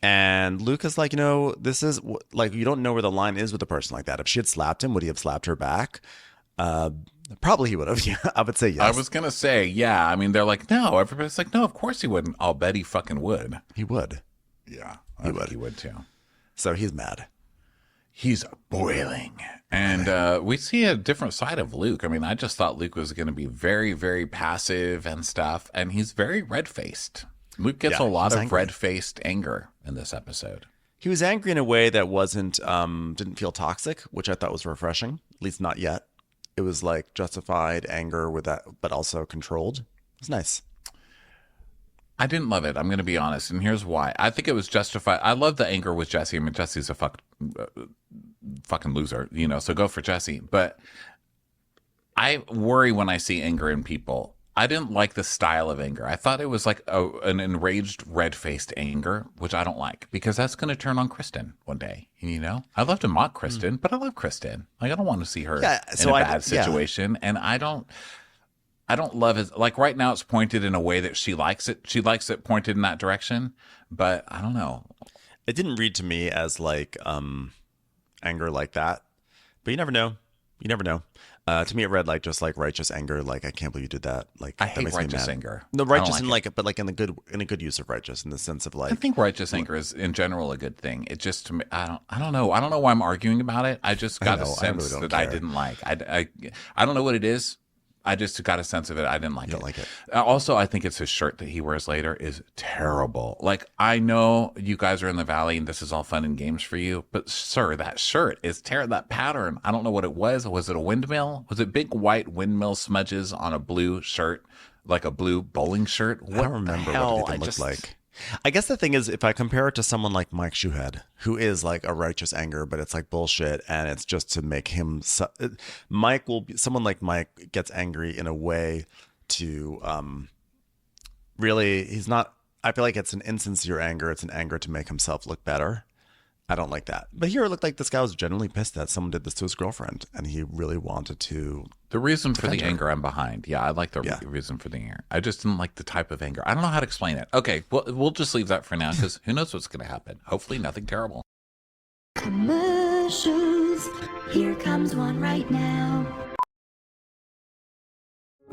And Luke is like, this is like, you don't know where the line is with a person like that. If she had slapped him, would he have slapped her back? Probably he would have. Yeah, I would say yes. I was going to say, yeah. I mean, they're like, no. Everybody's like, no, of course he wouldn't. I'll bet he fucking would. He would. Yeah, I think he would too. So he's mad. He's boiling. And we see a different side of Luke. I mean, I just thought Luke was going to be very, very passive and stuff. And he's very red-faced. Luke gets a lot of red-faced anger in this episode. He was angry in a way that didn't feel toxic, which I thought was refreshing. At least not yet. It was like justified anger with that, but also controlled. It was nice. I didn't love it. I'm going to be honest. And here's why. I think it was justified. I love the anger with Jesse. I mean, Jesse's a fucking loser, so go for Jesse. But I worry when I see anger in people. I didn't like the style of anger. I thought it was like an enraged, red-faced anger, which I don't like because that's going to turn on Kristen one day. You know, I love to mock Kristen, but I love Kristen. Like I don't want to see her in a bad situation, and I don't love it. Like right now, it's pointed in a way that she likes it. She likes it pointed in that direction, but I don't know. It didn't read to me as like anger like that, but you never know. You never know. To me, it read like just like righteous anger. Like I can't believe you did that. Like I that hate makes me righteous mad. anger. No, righteous I don't in like like, but like in a good use of righteous in the sense of like. I think righteous anger is in general a good thing. It just to me, I don't know. I don't know why I'm arguing about it. I just got a sense that I didn't like. I don't know what it is. I just got a sense of it. I didn't like it. You don't like it. Also, I think it's his shirt that he wears later is terrible. Like, I know you guys are in the Valley and this is all fun and games for you, but sir, that shirt is terrible. That pattern, I don't know what it was. Was it a windmill? Was it big white windmill smudges on a blue shirt, like a blue bowling shirt? I don't remember what it looked like. I guess the thing is, if I compare it to someone like Mike Shuhead, who is like a righteous anger, but it's like bullshit, and it's just to make him. Someone like Mike gets angry in a way to really. He's not. I feel like it's an insincere anger. It's an anger to make himself look better. I don't like that. But here it looked like this guy was genuinely pissed that someone did this to his girlfriend, and he really wanted to. The reason for the anger, I'm behind. Yeah, I like the reason for the anger. I just didn't like the type of anger. I don't know how to explain it. Okay, well, we'll just leave that for now because who knows what's going to happen. Hopefully nothing terrible. Commercials. Here comes one right now.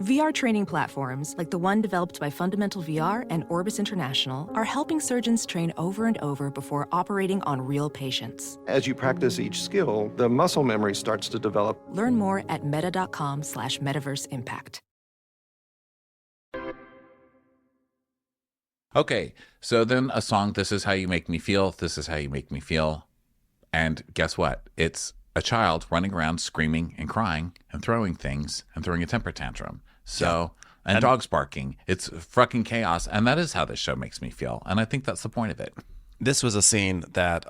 VR training platforms, like the one developed by Fundamental VR and Orbis International, are helping surgeons train over and over before operating on real patients. As you practice each skill, the muscle memory starts to develop. Learn more at meta.com/metaverseimpact. Okay, so then a song, This Is How You Make Me Feel, This Is How You Make Me Feel. And guess what? It's a child running around screaming and crying and throwing things and throwing a temper tantrum. So, and dogs barking. It's fucking chaos. And that is how this show makes me feel. And I think that's the point of it. This was a scene that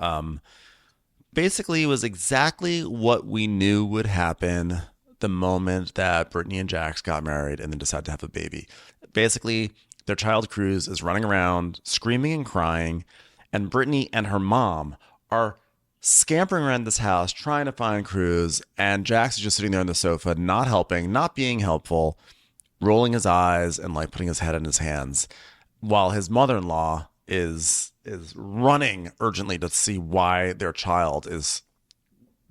basically was exactly what we knew would happen the moment that Brittany and Jax got married and then decided to have a baby. Basically, their child Cruz is running around screaming and crying, and Brittany and her mom are scampering around this house trying to find Cruz, and Jax is just sitting there on the sofa, not helping, not being helpful, rolling his eyes and like putting his head in his hands, while his mother-in-law is running urgently to see why their child is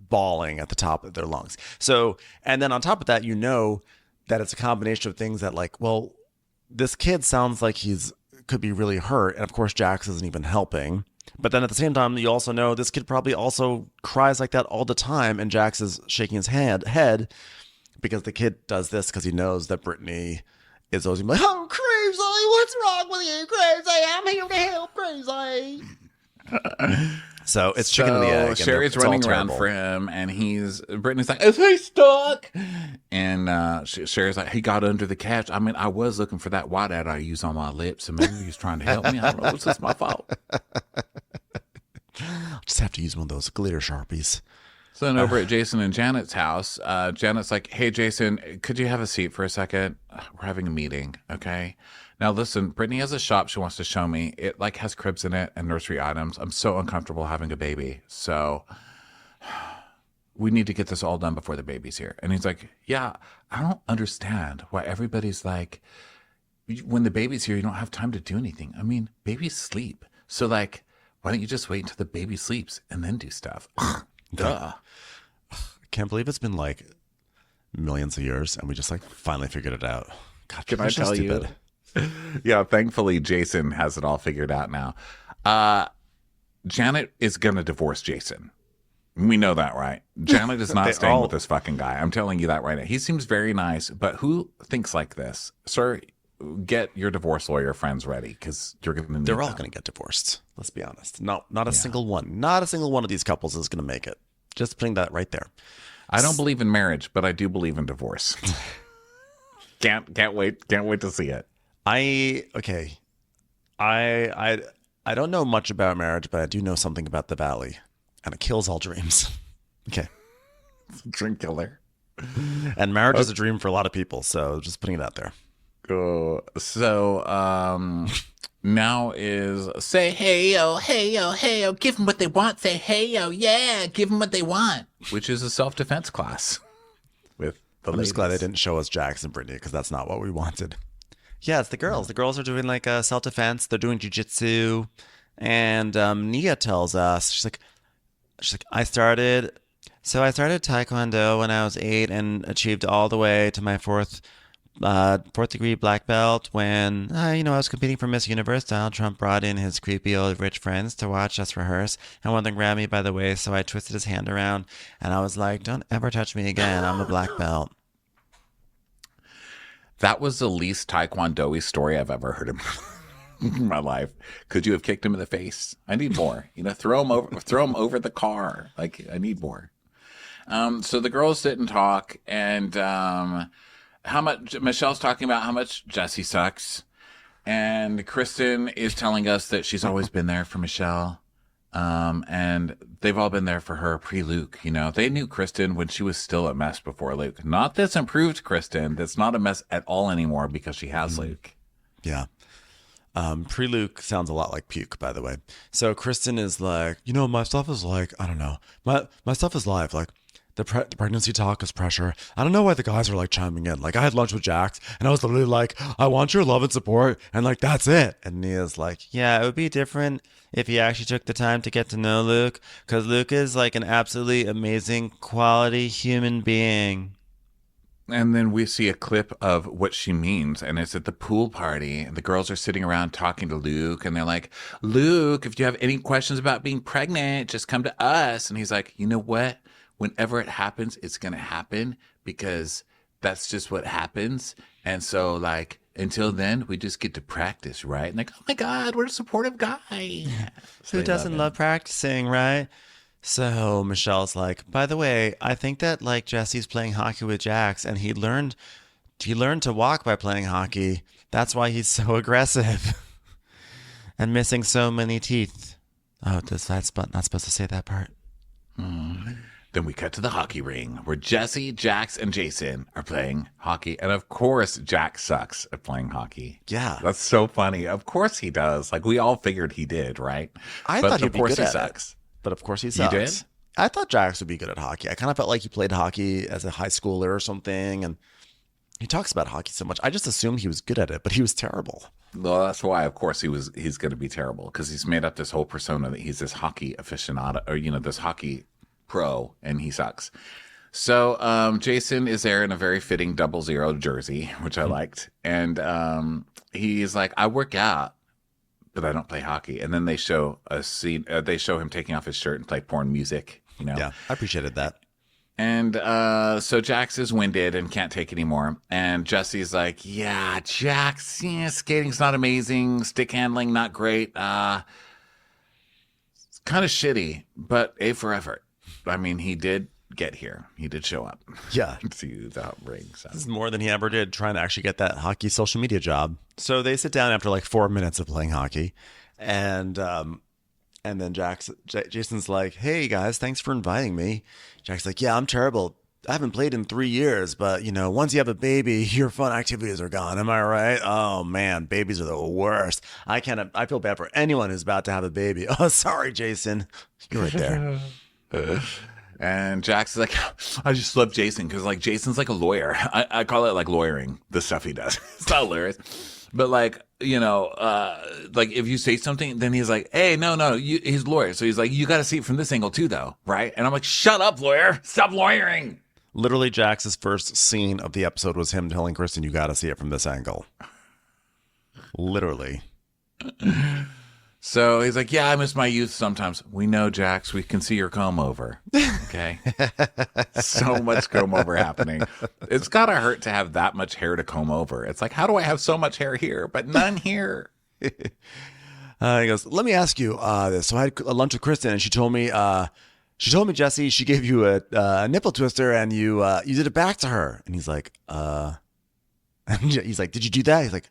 bawling at the top of their lungs. So, and then on top of that, you know that it's a combination of things that like, well, this kid sounds like could be really hurt, and of course Jax isn't even helping. But then at the same time, you also know this kid probably also cries like that all the time, and Jax is shaking his head because the kid does this because he knows that Brittany is always like, "Oh, Crazy, what's wrong with you, Crazy? I'm here to help, Crazy." So it's chicken and the egg. Sherry's running around for him, and Brittany's like, "Is he stuck?" And Sherry's like, "He got under the couch. I mean, I was looking for that whiteout I use on my lips, and maybe he's trying to help me. I don't know. It's just my fault." I'll just have to use one of those glitter Sharpies. So then over at Jason and Janet's house, Janet's like, "Hey, Jason, could you have a seat for a second? We're having a meeting, okay? Now, listen, Brittany has a shop she wants to show me. It like has cribs in it and nursery items. I'm so uncomfortable having a baby. So we need to get this all done before the baby's here." And he's like, "Yeah, I don't understand why everybody's like, when the baby's here, you don't have time to do anything. I mean, babies sleep. So like, why don't you just wait until the baby sleeps and then do stuff?" Duh. I can't believe it's been like millions of years and we just like finally figured it out. God, can I tell you? Yeah, thankfully Jason has it all figured out now. Janet is gonna divorce Jason. We know that, right? Janet is not staying with this fucking guy. I'm telling you that right now. He seems very nice, but who thinks like this? Sir, get your divorce lawyer friends ready because you're gonna need They're all gonna get divorced. Let's be honest. Not a single one. Not a single one of these couples is gonna make it. Just putting that right there. I don't believe in marriage, but I do believe in divorce. Can't wait to see it. I don't know much about marriage, but I do know something about the Valley, and it kills all dreams. Okay. It's a drink killer. And marriage is a dream for a lot of people. So just putting it out there. So now is say hey yo, give them what they want. Say hey yo, yeah, give them what they want, which is a self-defense class with the I'm ladies. just glad they didn't show us Jax and Brittany because that's not what we wanted. Yeah, it's the girls. The girls are doing like a self-defense. They're doing jiu-jitsu. And Nia tells us, she's like, I started Taekwondo when I was 8 and achieved all the way to my fourth degree black belt when, I was competing for Miss Universe. Donald Trump brought in his creepy old rich friends to watch us rehearse, and one of them grabbed me by the waist, so I twisted his hand around, and I was like, don't ever touch me again. I'm a black belt. That was the least Taekwondo-y story I've ever heard in my life. Could you have kicked him in the face? I need more. Throw him over the car. Like, I need more. So the girls sit and talk, and how much Michelle's talking about how much Jessie sucks, and Kristen is telling us that she's always been there for Michelle, and they've all been there for her pre-Luke. They knew Kristen when she was still a mess before Luke. Not this improved Kristen that's not a mess at all anymore because she has Luke. Yeah. Pre-Luke sounds a lot like puke, by the way. So Kristen is like, my stuff is like, I don't know. My stuff is live. Like, the pregnancy talk is pressure. I don't know why the guys are like chiming in. Like, I had lunch with Jax and I was literally like, I want your love and support. And like, that's it. And Nia's like, yeah, it would be different if he actually took the time to get to know Luke. Because Luke is like an absolutely amazing quality human being. And then we see a clip of what she means, and it's at the pool party, and the girls are sitting around talking to Luke, and they're like, Luke, if you have any questions about being pregnant, just come to us. And he's like, you know what? Whenever it happens, it's going to happen because that's just what happens. And so, like, until then, we just get to practice, right? And like, oh my God, what a supportive guy. So who doesn't love practicing, right? So Michelle's like, by the way, I think that like Jesse's playing hockey with Jax, and he learned to walk by playing hockey. That's why he's so aggressive and missing so many teeth. Oh, that's not supposed to say that part. Then we cut to the hockey ring where Jesse, Jax, and Jason are playing hockey. And of course, Jax sucks at playing hockey. Yeah. That's so funny. Of course he does. Like, we all figured he did, right? I but thought he'd of be course good he at sucks. it. But of course he sucks. You did? I thought Jax would be good at hockey. I kind of felt like he played hockey as a high schooler or something. And he talks about hockey so much. I just assumed he was good at it, but he was terrible. Well, that's why, of course, he's going to be terrible, because he's made up this whole persona that he's this hockey aficionado, or, this hockey pro, and he sucks. So Jason is there in a very fitting 00 jersey, which I liked. And he's like, I work out, but I don't play hockey. And then they show a scene. They show him taking off his shirt and play porn music. Yeah, I appreciated that. And so Jax is winded and can't take anymore. And Jesse's like, yeah, Jax, skating's not amazing. Stick handling, not great. It's kind of shitty, but A for effort. I mean, he did get here. He did show up. Yeah. To the ring. So. This is more than he ever did trying to actually get that hockey social media job. So they sit down after like 4 minutes of playing hockey. And then Jason's like, hey guys, thanks for inviting me. Jack's like, yeah, I'm terrible. I haven't played in 3 years, but once you have a baby, your fun activities are gone. Am I right? Oh man, babies are the worst. I feel bad for anyone who's about to have a baby. Oh, sorry, Jason. You're right there. And Jax is like, I just love Jason because like Jason's like a lawyer. I call it like lawyering, the stuff he does. It's not hilarious. But like, like if you say something, then he's like, hey, no, he's a lawyer. So he's like, you got to see it from this angle too, though, right? And I'm like, shut up, lawyer. Stop lawyering. Literally, Jax's first scene of the episode was him telling Kristen, you got to see it from this angle. Literally. So he's like, yeah, I miss my youth sometimes. We know, Jax. We can see your comb over. Okay. So much comb over happening. It's got to hurt to have that much hair to comb over. It's like, how do I have so much hair here, but none here? He goes, let me ask you this. So I had lunch with Kristen, and she told me, Jesse, she gave you a nipple twister, and you did it back to her. And he's like, and he's like, did you do that? He's like,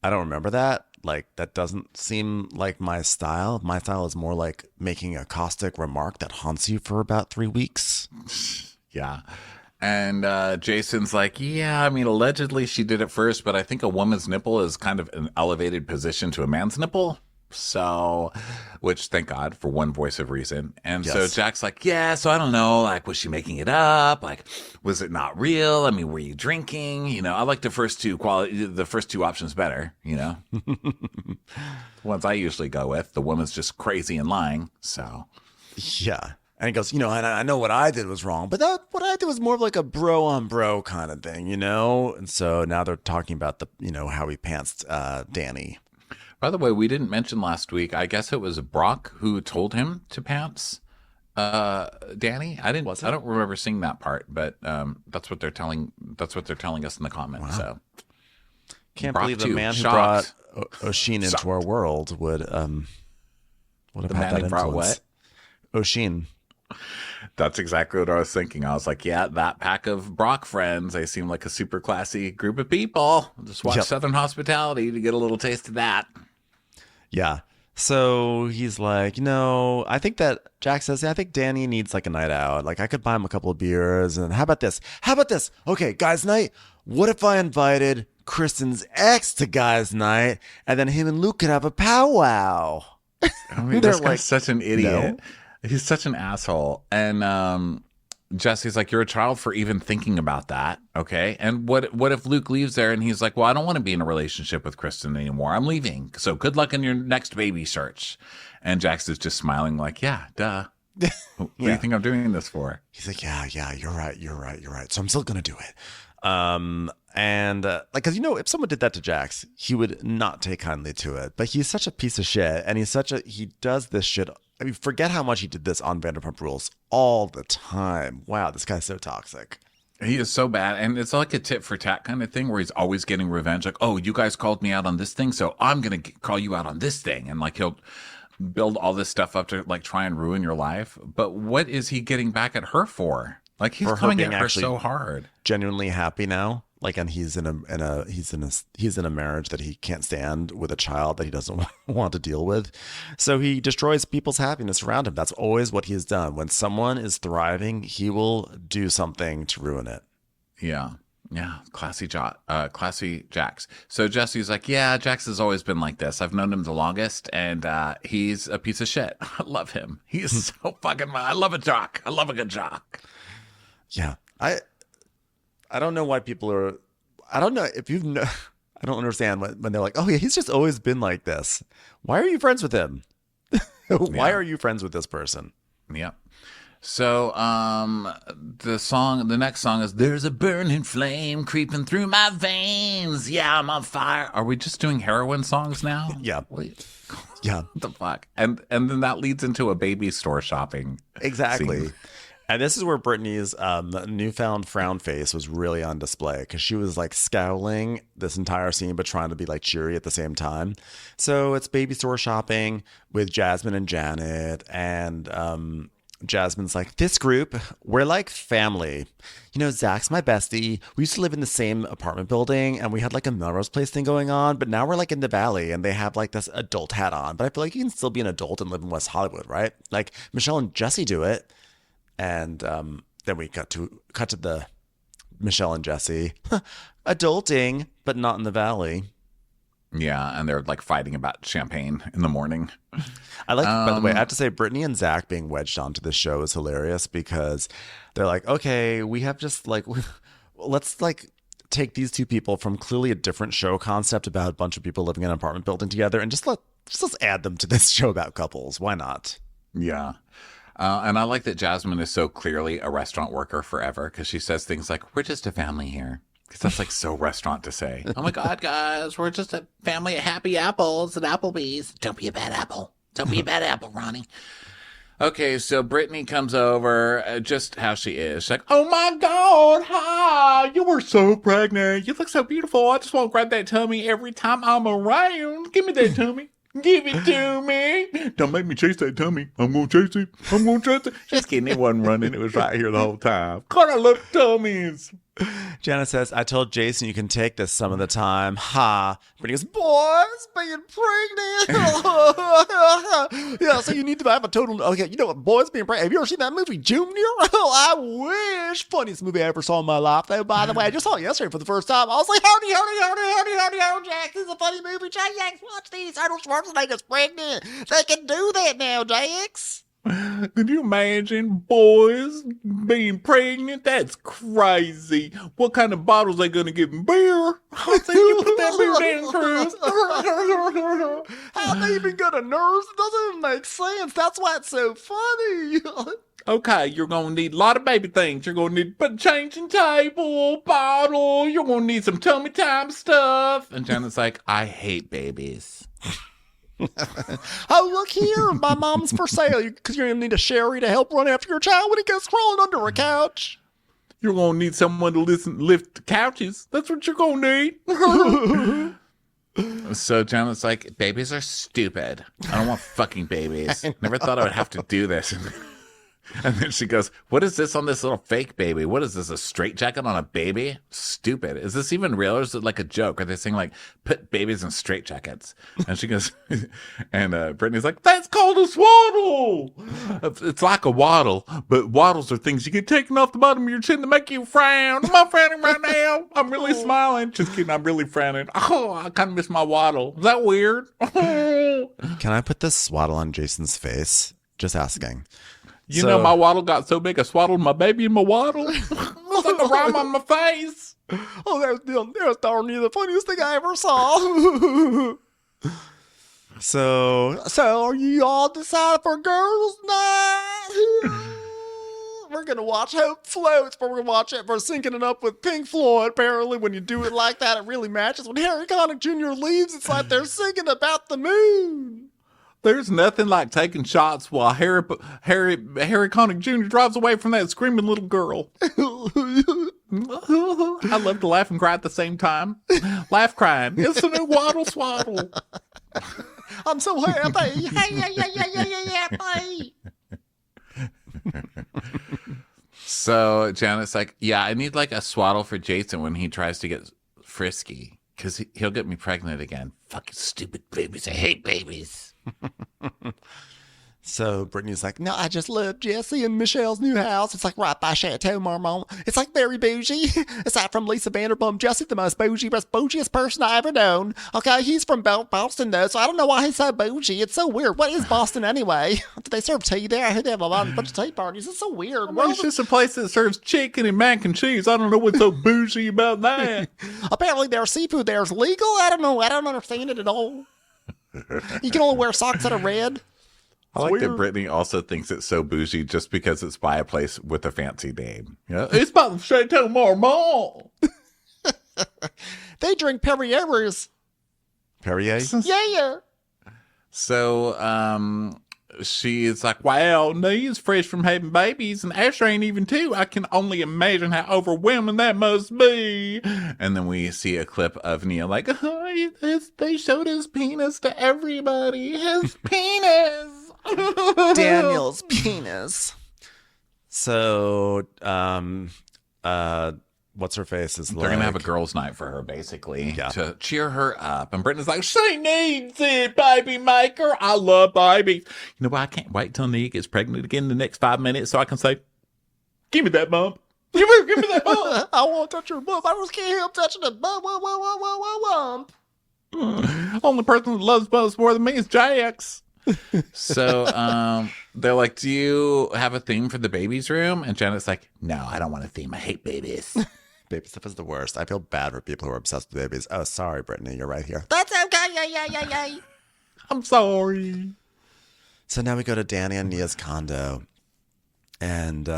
I don't remember that. Like, that doesn't seem like my style. My style is more like making a caustic remark that haunts you for about 3 weeks. Yeah. And Jason's like, yeah, I mean, allegedly she did it first, but I think a woman's nipple is kind of an elevated position to a man's nipple. So, which thank God for one voice of reason. And so Jack's like, yeah, so I don't know. Like, was she making it up? Like, was it not real? I mean, were you drinking? You know, I like the first two options better, you know, the ones I usually go with. The woman's just crazy and lying. So, yeah. And he goes, you know, and I know what I did was wrong, but what I did was more of like a bro on bro kind of thing, you know? And so now they're talking about how he pantsed Danny. By the way, we didn't mention last week, I guess it was Brock who told him to pants Danny. I don't remember seeing that part, but that's what they're telling us in the comments. Wow. So can't Brock believe the man who brought Oshin into our world would have had that influence. What? Oshin. That's exactly what I was thinking. I was like, yeah, that pack of Brock friends, they seem like a super classy group of people. Just watch Southern Hospitality to get a little taste of that. Yeah. So he's like, I think that Jack says, I think Danny needs like a night out. Like I could buy him a couple of beers. And how about this? Okay, guys' night. What if I invited Kristen's ex to guys' night and then him and Luke could have a powwow? I mean, this guy's such an idiot. No? He's such an asshole. And Jesse's like, you're a child for even thinking about that. Okay. And what if Luke leaves there and he's like, well, I don't want to be in a relationship with Kristen anymore. I'm leaving. So good luck in your next baby search. And Jax is just smiling like, yeah, duh. What do you think I'm doing this for? He's like, yeah, you're right. So I'm still going to do it. Because if someone did that to Jax, he would not take kindly to it. But he's such a piece of shit. And he does this shit. I mean, forget how much he did this on Vanderpump Rules all the time. Wow, this guy's so toxic. He is so bad. And it's like a tit for tat kind of thing where he's always getting revenge. Like, oh, you guys called me out on this thing, so I'm going to call you out on this thing. And like he'll build all this stuff up to like try and ruin your life. But what is he getting back at her for? Like he's coming at her so hard. Genuinely happy now. Like, and he's in a marriage that he can't stand with a child that he doesn't want to deal with. So he destroys people's happiness around him. That's always what he's done. When someone is thriving, he will do something to ruin it. Yeah. Classy Jax. So Jesse's like, yeah, Jax has always been like this. I've known him the longest, and he's a piece of shit. I love him. He's so fucking. I love a jock. I love a good jock. Yeah, I don't know why people are. I don't know if you've. I don't understand when they're like, "Oh yeah, he's just always been like this." Why are you friends with him? Why are you friends with this person? Yeah. So the next song is "There's a burning flame creeping through my veins. Yeah, I'm on fire." Are we just doing heroin songs now? Yeah. Wait. Yeah. What the fuck? And then that leads into a baby store shopping. Exactly. Scene. And this is where Brittany's newfound frown face was really on display because she was like scowling this entire scene, but trying to be like cheery at the same time. So it's baby store shopping with Jasmine and Janet. And Jasmine's like, this group, we're like family. Zach's my bestie. We used to live in the same apartment building and we had like a Melrose Place thing going on. But now we're like in the Valley and they have like this adult hat on. But I feel like you can still be an adult and live in West Hollywood, right? Like Michelle and Jesse do it. And then we cut to the Michelle and Jesse adulting, but not in the Valley. Yeah, and they're like fighting about champagne in the morning. I like, by the way, I have to say, Brittany and Zach being wedged onto this show is hilarious because they're like, okay, we have just like, let's like take these two people from clearly a different show concept about a bunch of people living in an apartment building together and just let's add them to this show about couples. Why not? Yeah. And I like that Jasmine is so clearly a restaurant worker forever because she says things like, we're just a family here. Because that's like so restaurant to say. Oh my God, guys, we're just a family of happy apples at Applebee's. Don't be a bad apple. Don't be a bad apple, Ronnie. Okay, so Brittany comes over just how she is. She's like, oh my God, hi, you were so pregnant. You look so beautiful. I just want to grab that tummy every time I'm around. Give me that tummy. Give it to me. Don't make me chase that tummy. I'm going to chase it. Just kidding. It wasn't running. It was right here the whole time. God, I love tummies. Janet says, I told Jason you can take this some of the time. Ha. But he goes, boys, being pregnant. Yeah, so you need to have a total. Okay, you know what? Boys being pregnant. Have you ever seen that movie, Junior? Oh, I wish. Funniest movie I ever saw in my life, though, by the way. I just saw it yesterday for the first time. I was like, howdy, Jack. This is a funny movie. Jack, watch these. Arnold Schwarzenegger's pregnant. They can do that now, Jax. Could you imagine boys being pregnant? That's crazy. What kind of bottles they gonna give them? Beer? How they you put that beer down, Chris? How they even got a nurse? It doesn't even make sense. That's why it's so funny. Okay, you're gonna need a lot of baby things. You're gonna need changing table, bottle. You're gonna need some tummy time stuff. And Janet's like, I hate babies. Oh, look here. My mom's for sale because you're going to need a Sherry to help run after your child when he goes crawling under a couch. You're going to need someone to lift the couches. That's what you're going to need. So Janet's like, babies are stupid. I don't want fucking babies. Never thought I would have to do this. And then she goes, what is this on this little fake baby? What is this, a straitjacket on a baby? Stupid. Is this even real or is it like a joke? Are they saying like, put babies in straitjackets? And she goes, and Brittany's like, that's called a swaddle. It's like a waddle, but waddles are things you get taken off the bottom of your chin to make you frown. Am I frowning right now? I'm really smiling. Just kidding, I'm really frowning. Oh, I kind of miss my waddle. Is that weird? Can I put this swaddle on Jason's face? Just asking. You know, my waddle got so big, I swaddled my baby in my waddle. It's like a rhyme on my face. Oh, that was darn near the funniest thing I ever saw. So are you all decided for girls' night? We're going to watch Hope Floats, but we're going to watch it for syncing it up with Pink Floyd. Apparently, when you do it like that, it really matches. When Harry Connick Jr. leaves, it's like they're singing about the moon. There's nothing like taking shots while Harry Connick Jr. drives away from that screaming little girl. I love to laugh and cry at the same time. Laugh crying. It's a new waddle swaddle. I'm so happy. Happy. So Janet's like, yeah, I need like a swaddle for Jason when he tries to get frisky because he'll get me pregnant again. Fucking stupid babies. I hate babies. So Brittany's like, no, I just love Jesse and Michelle's new house. It's like right by Chateau Marmont. It's like very bougie. Aside from Lisa Vanderpump, Jesse's the most bougiest person I ever known. Okay, he's from Boston though, so I don't know why he's so bougie. It's so weird. What is Boston anyway? Do they serve tea there? I heard they have a bunch of tea parties. It's so weird. Well, it's just a place that serves chicken and mac and cheese. I don't know what's so bougie about that. Apparently their seafood there is legal. I don't know. I don't understand it at all. You can only wear socks that are red. I like that Brittany also thinks it's so bougie just because it's by a place with a fancy name. Yeah, it's by the Chateau Marmont. They drink Perrier's. Perrier? Yeah. So, she's like, wow, Nia's fresh from having babies, and Asher ain't even two. I can only imagine how overwhelming that must be. And then we see a clip of Nia like, they showed his penis to everybody. His penis. Daniel's penis. So, what's her face is they're gonna have a girls' night for her, basically, to cheer her up. And Brittany's like, she needs it, baby maker. I love babies. You know what? I can't wait till Nia gets pregnant again in the next 5 minutes so I can say, give me that bump. Give me that bump. I won't touch your bump. I just can't help touching the bump. Only person that loves bumps more than me is Jax. So they're like, do you have a theme for the babies room? And Janet's like, no, I don't want a theme. I hate babies. Baby stuff is the worst. I feel bad for people who are obsessed with babies. Oh, sorry, Brittany, you're right here. That's okay. Yeah. I'm sorry. So now we go to Danny and Nia's condo. And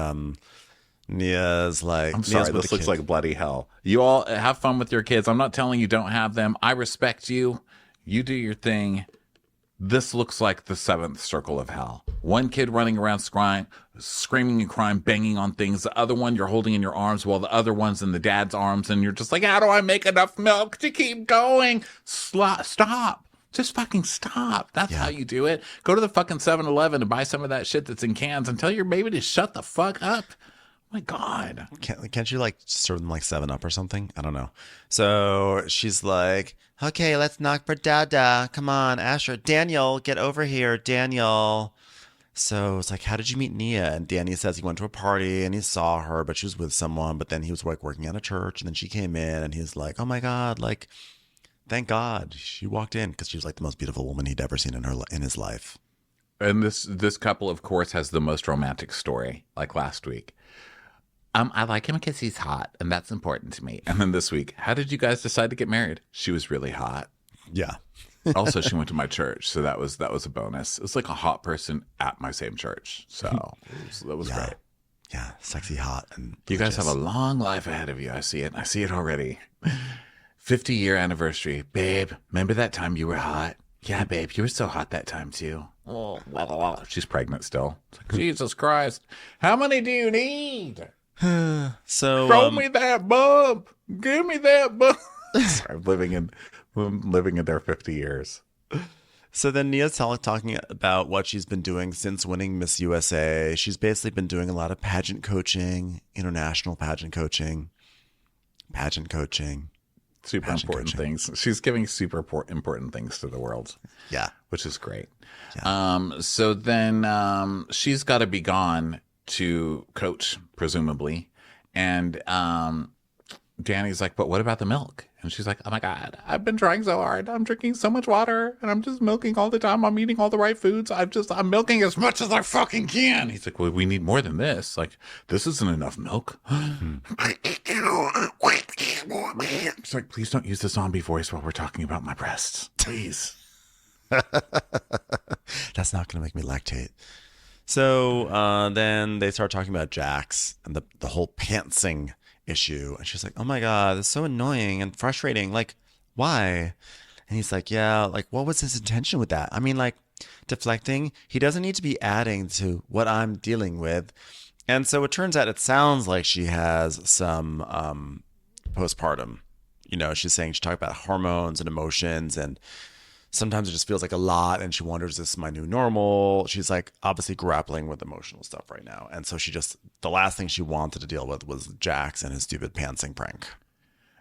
Nia's like, I'm sorry, this looks like bloody hell. You all have fun with your kids. I'm not telling you don't have them. I respect you. You do your thing. This looks like the seventh circle of hell. One kid running around screaming and crying, banging on things. The other one you're holding in your arms while the other one's in the dad's arms. And you're just like, how do I make enough milk to keep going? Stop. Just fucking stop. That's how you do it. Go to the fucking 7-Eleven and buy some of that shit that's in cans and tell your baby to shut the fuck up. My God. Can't you like serve them like 7-Up or something? I don't know. So she's like, okay, let's knock for Dada. Come on, Asher. Daniel, get over here, Daniel. So it's like, how did you meet Nia? And Danny says he went to a party and he saw her, but she was with someone. But then he was like working at a church, and then she came in, and he's like, oh my God, like, thank God she walked in, because she was like the most beautiful woman he'd ever seen in his life. And this couple, of course, has the most romantic story, like last week. I like him because he's hot, and that's important to me. And then this week, how did you guys decide to get married? She was really hot. Yeah. Also, she went to my church, so that was a bonus. It was like a hot person at my same church, so that was great. Yeah, sexy, hot, and you guys have a long life ahead of you. I see it already. 50-year anniversary, babe. Remember that time you were hot? Yeah, babe, you were so hot that time too. Oh, blah, blah, blah. She's pregnant still. It's like, Jesus Christ, how many do you need? So Throw me that bump. Give me that bump. Sorry, I'm living in their 50 years. So then Nia's talking about what she's been doing since winning Miss USA. She's basically been doing a lot of pageant coaching, international pageant coaching. Super important things. She's giving super important things to the world. Yeah. Which is great. Yeah. So then she's got to be gone to coach, presumably. And Danny's like, but what about the milk? And she's like, oh my God, I've been trying so hard. I'm drinking so much water and I'm just milking all the time. I'm eating all the right foods. I'm milking as much as I fucking can. He's like, well, we need more than this. Like, this isn't enough milk. She's like, please don't use the zombie voice while we're talking about my breasts. Please. That's not going to make me lactate. So then they start talking about Jax and the whole pantsing issue. And she's like, oh my God, it's so annoying and frustrating. Like, why? And he's like, yeah, like, what was his intention with that? I mean, like, deflecting. He doesn't need to be adding to what I'm dealing with. And so it turns out it sounds like she has some postpartum. You know, she's saying she talked about hormones and emotions, and sometimes it just feels like a lot, and she wonders, is this my new normal? She's like obviously grappling with emotional stuff right now. And so the last thing she wanted to deal with was Jax and his stupid pantsing prank.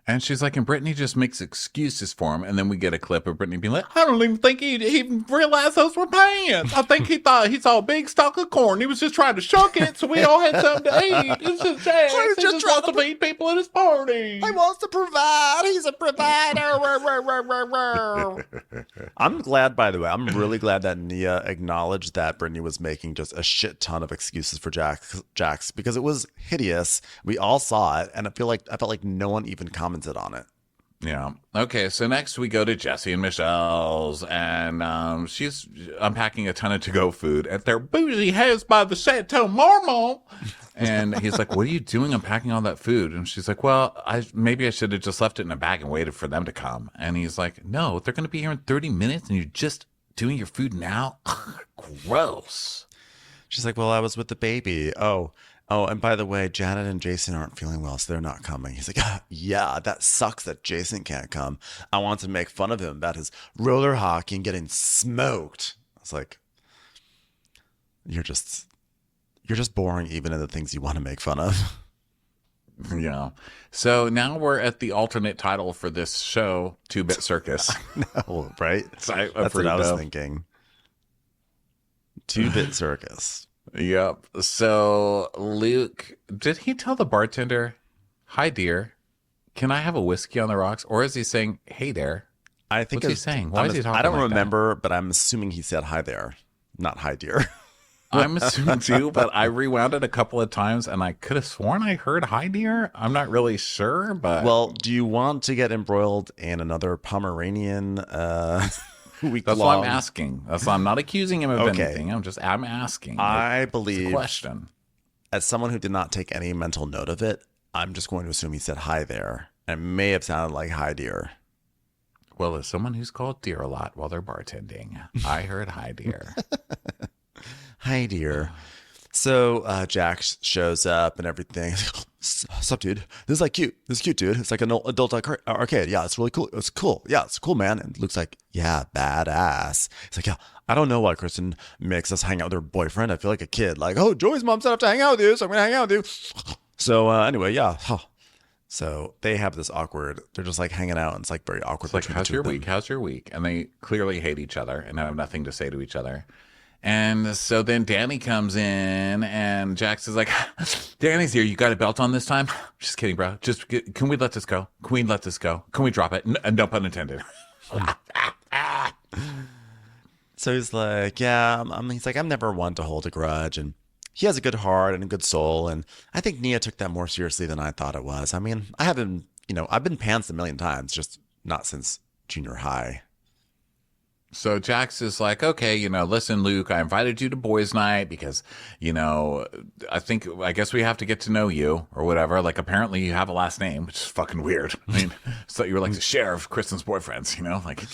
And she's like, and Brittany just makes excuses for him. And then we get a clip of Brittany being like, I don't even think he realized those were pants. I think he thought he saw a big stalk of corn. He was just trying to shuck it so we all had something to eat. It's just Jax. He just wants to feed people at his party. He wants to provide. He's a provider. I'm glad, by the way, I'm really glad that Nia acknowledged that Brittany was making just a shit ton of excuses for Jax, because it was hideous. We all saw it, and I felt like no one even commented on it. Yeah. Okay, so next we go to Jessie and Michelle's, and she's unpacking a ton of to-go food at their bougie house by the Chateau Marmont. And he's like, what are you doing unpacking all that food? And she's like, well, maybe I should have just left it in a bag and waited for them to come. And he's like, no, they're going to be here in 30 minutes and you're just doing your food now? Gross. She's like, well, I was with the baby. Oh, and by the way, Janet and Jason aren't feeling well, so they're not coming. He's like, yeah, that sucks that Jason can't come. I want to make fun of him about his roller hockey and getting smoked. I was like, you're just boring even in the things you want to make fun of. Yeah. So now we're at the alternate title for this show, Tit Circus. No, right? That's what I was thinking. Tit Circus. Yep. So Luke, did he tell the bartender, hi, dear, can I have a whiskey on the rocks? Or is he saying, hey there? I think What's he saying? Why is he talking I don't like remember, but I'm assuming he said hi there, not hi, dear. I'm assuming too, but I rewound it a couple of times and I could have sworn I heard hi, dear. I'm not really sure, but. Well, do you want to get embroiled in another Pomeranian That's why I'm asking. That's why I'm not accusing him of anything. I'm asking. I believe. It's a question. As someone who did not take any mental note of it, I'm just going to assume he said hi there. And it may have sounded like hi, dear. Well, as someone who's called dear a lot while they're bartending, I heard hi, dear. Hi, dear. So Jax shows up and everything. What's up, dude? This is like cute. This is cute, dude. It's like an adult arcade. Yeah, it's really cool. It's cool. Yeah, it's cool, man. And Luke's like, yeah, badass. He's like, yeah, I don't know why Kristen makes us hang out with her boyfriend. I feel like a kid. Like, oh, Joey's mom set up to hang out with you, so I'm going to hang out with you. So anyway, yeah. Huh. So they have this awkward. They're just like hanging out, and it's like very awkward. It's like, between the how's two your of them. week? How's your week? And they clearly hate each other and have nothing to say to each other. And so then Danny comes in, and Jax is like, Danny's here. You got a belt on this time? Just kidding, bro. Can we let this go? Can we let this go? Can we drop it? No pun intended. So he's like, yeah. He's like, I'm never one to hold a grudge, and he has a good heart and a good soul. And I think Nia took that more seriously than I thought it was. I mean, I haven't, I've been pantsed a million times, just not since junior high. So Jax is like, okay, listen, Luke, I invited you to boys' night because, I guess we have to get to know you or whatever. Like, apparently you have a last name, which is fucking weird. I mean, so you were like the sheriff, Kristen's boyfriends, like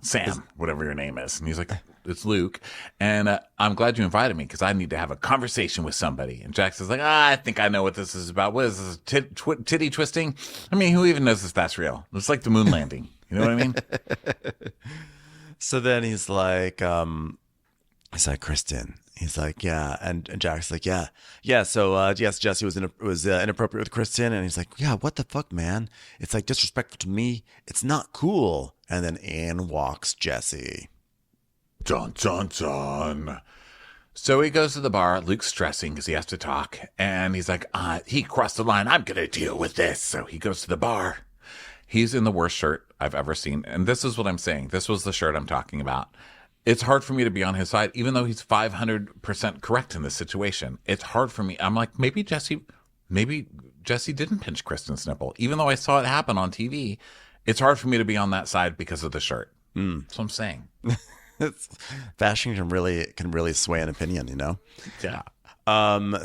Sam, whatever your name is. And he's like, it's Luke. And I'm glad you invited me because I need to have a conversation with somebody. And Jax is like, I think I know what this is about. What is this, titty twisting? I mean, who even knows if that's real? It's like the moon landing. You know what I mean? So then he's like, Kristen. He's like, yeah. And Jack's like, yeah. Yeah. So, yes, Jesse was inappropriate with Kristen. And he's like, yeah, what the fuck, man? It's like disrespectful to me. It's not cool. And then in walks Jesse. Dun, dun, dun. So he goes to the bar. Luke's stressing because he has to talk. And he's like, he crossed the line. I'm going to deal with this. So he goes to the bar. He's in the worst shirt I've ever seen. And this is what I'm saying. This was the shirt I'm talking about. It's hard for me to be on his side, even though he's 500% correct in this situation. It's hard for me. I'm like, maybe Jesse didn't pinch Kristen's nipple. Even though I saw it happen on TV, it's hard for me to be on that side because of the shirt. That's what I'm saying. Fashion can really sway an opinion, Yeah.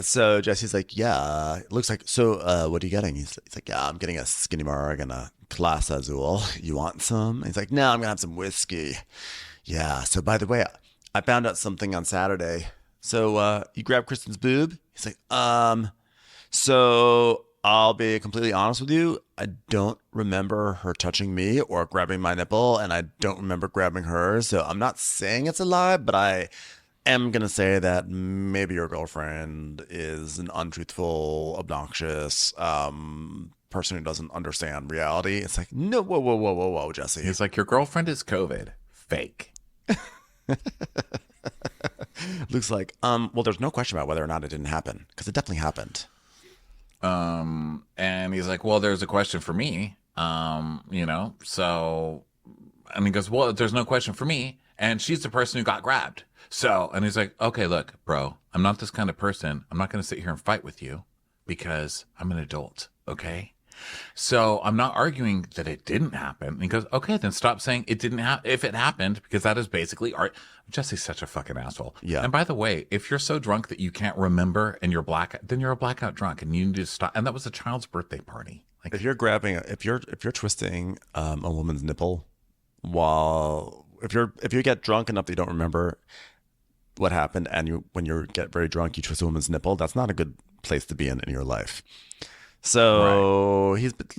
So Jesse's like, yeah, it looks like, so, what are you getting? He's like, yeah, I'm getting a skinny marg and a Class Azul. You want some? And he's like, no, I'm going to have some whiskey. Yeah. So by the way, I found out something on Saturday. So, you grabbed Kristen's boob? He's like, so I'll be completely honest with you. I don't remember her touching me or grabbing my nipple, and I don't remember grabbing hers. So I'm not saying it's a lie, but I am going to say that maybe your girlfriend is an untruthful, obnoxious person who doesn't understand reality. It's like, no, whoa, Jesse. He's like, your girlfriend is COVID. Fake. Luke's like, well, there's no question about whether or not it didn't happen, because it definitely happened. And he's like, well, there's a question for me, so, and he goes, well, there's no question for me. And she's the person who got grabbed. So, and he's like, okay, look, bro, I'm not this kind of person. I'm not going to sit here and fight with you because I'm an adult. Okay. So I'm not arguing that it didn't happen. And he goes, okay, then stop saying it didn't happen if it happened, because that is basically art. Jesse's such a fucking asshole. Yeah. And by the way, if you're so drunk that you can't remember and you're then you're a blackout drunk and you need to stop. And that was a child's birthday party. Like, if you're twisting a woman's nipple if you get drunk enough that you don't remember what happened, and when you get very drunk, you twist a woman's nipple, that's not a good place to be in your life. So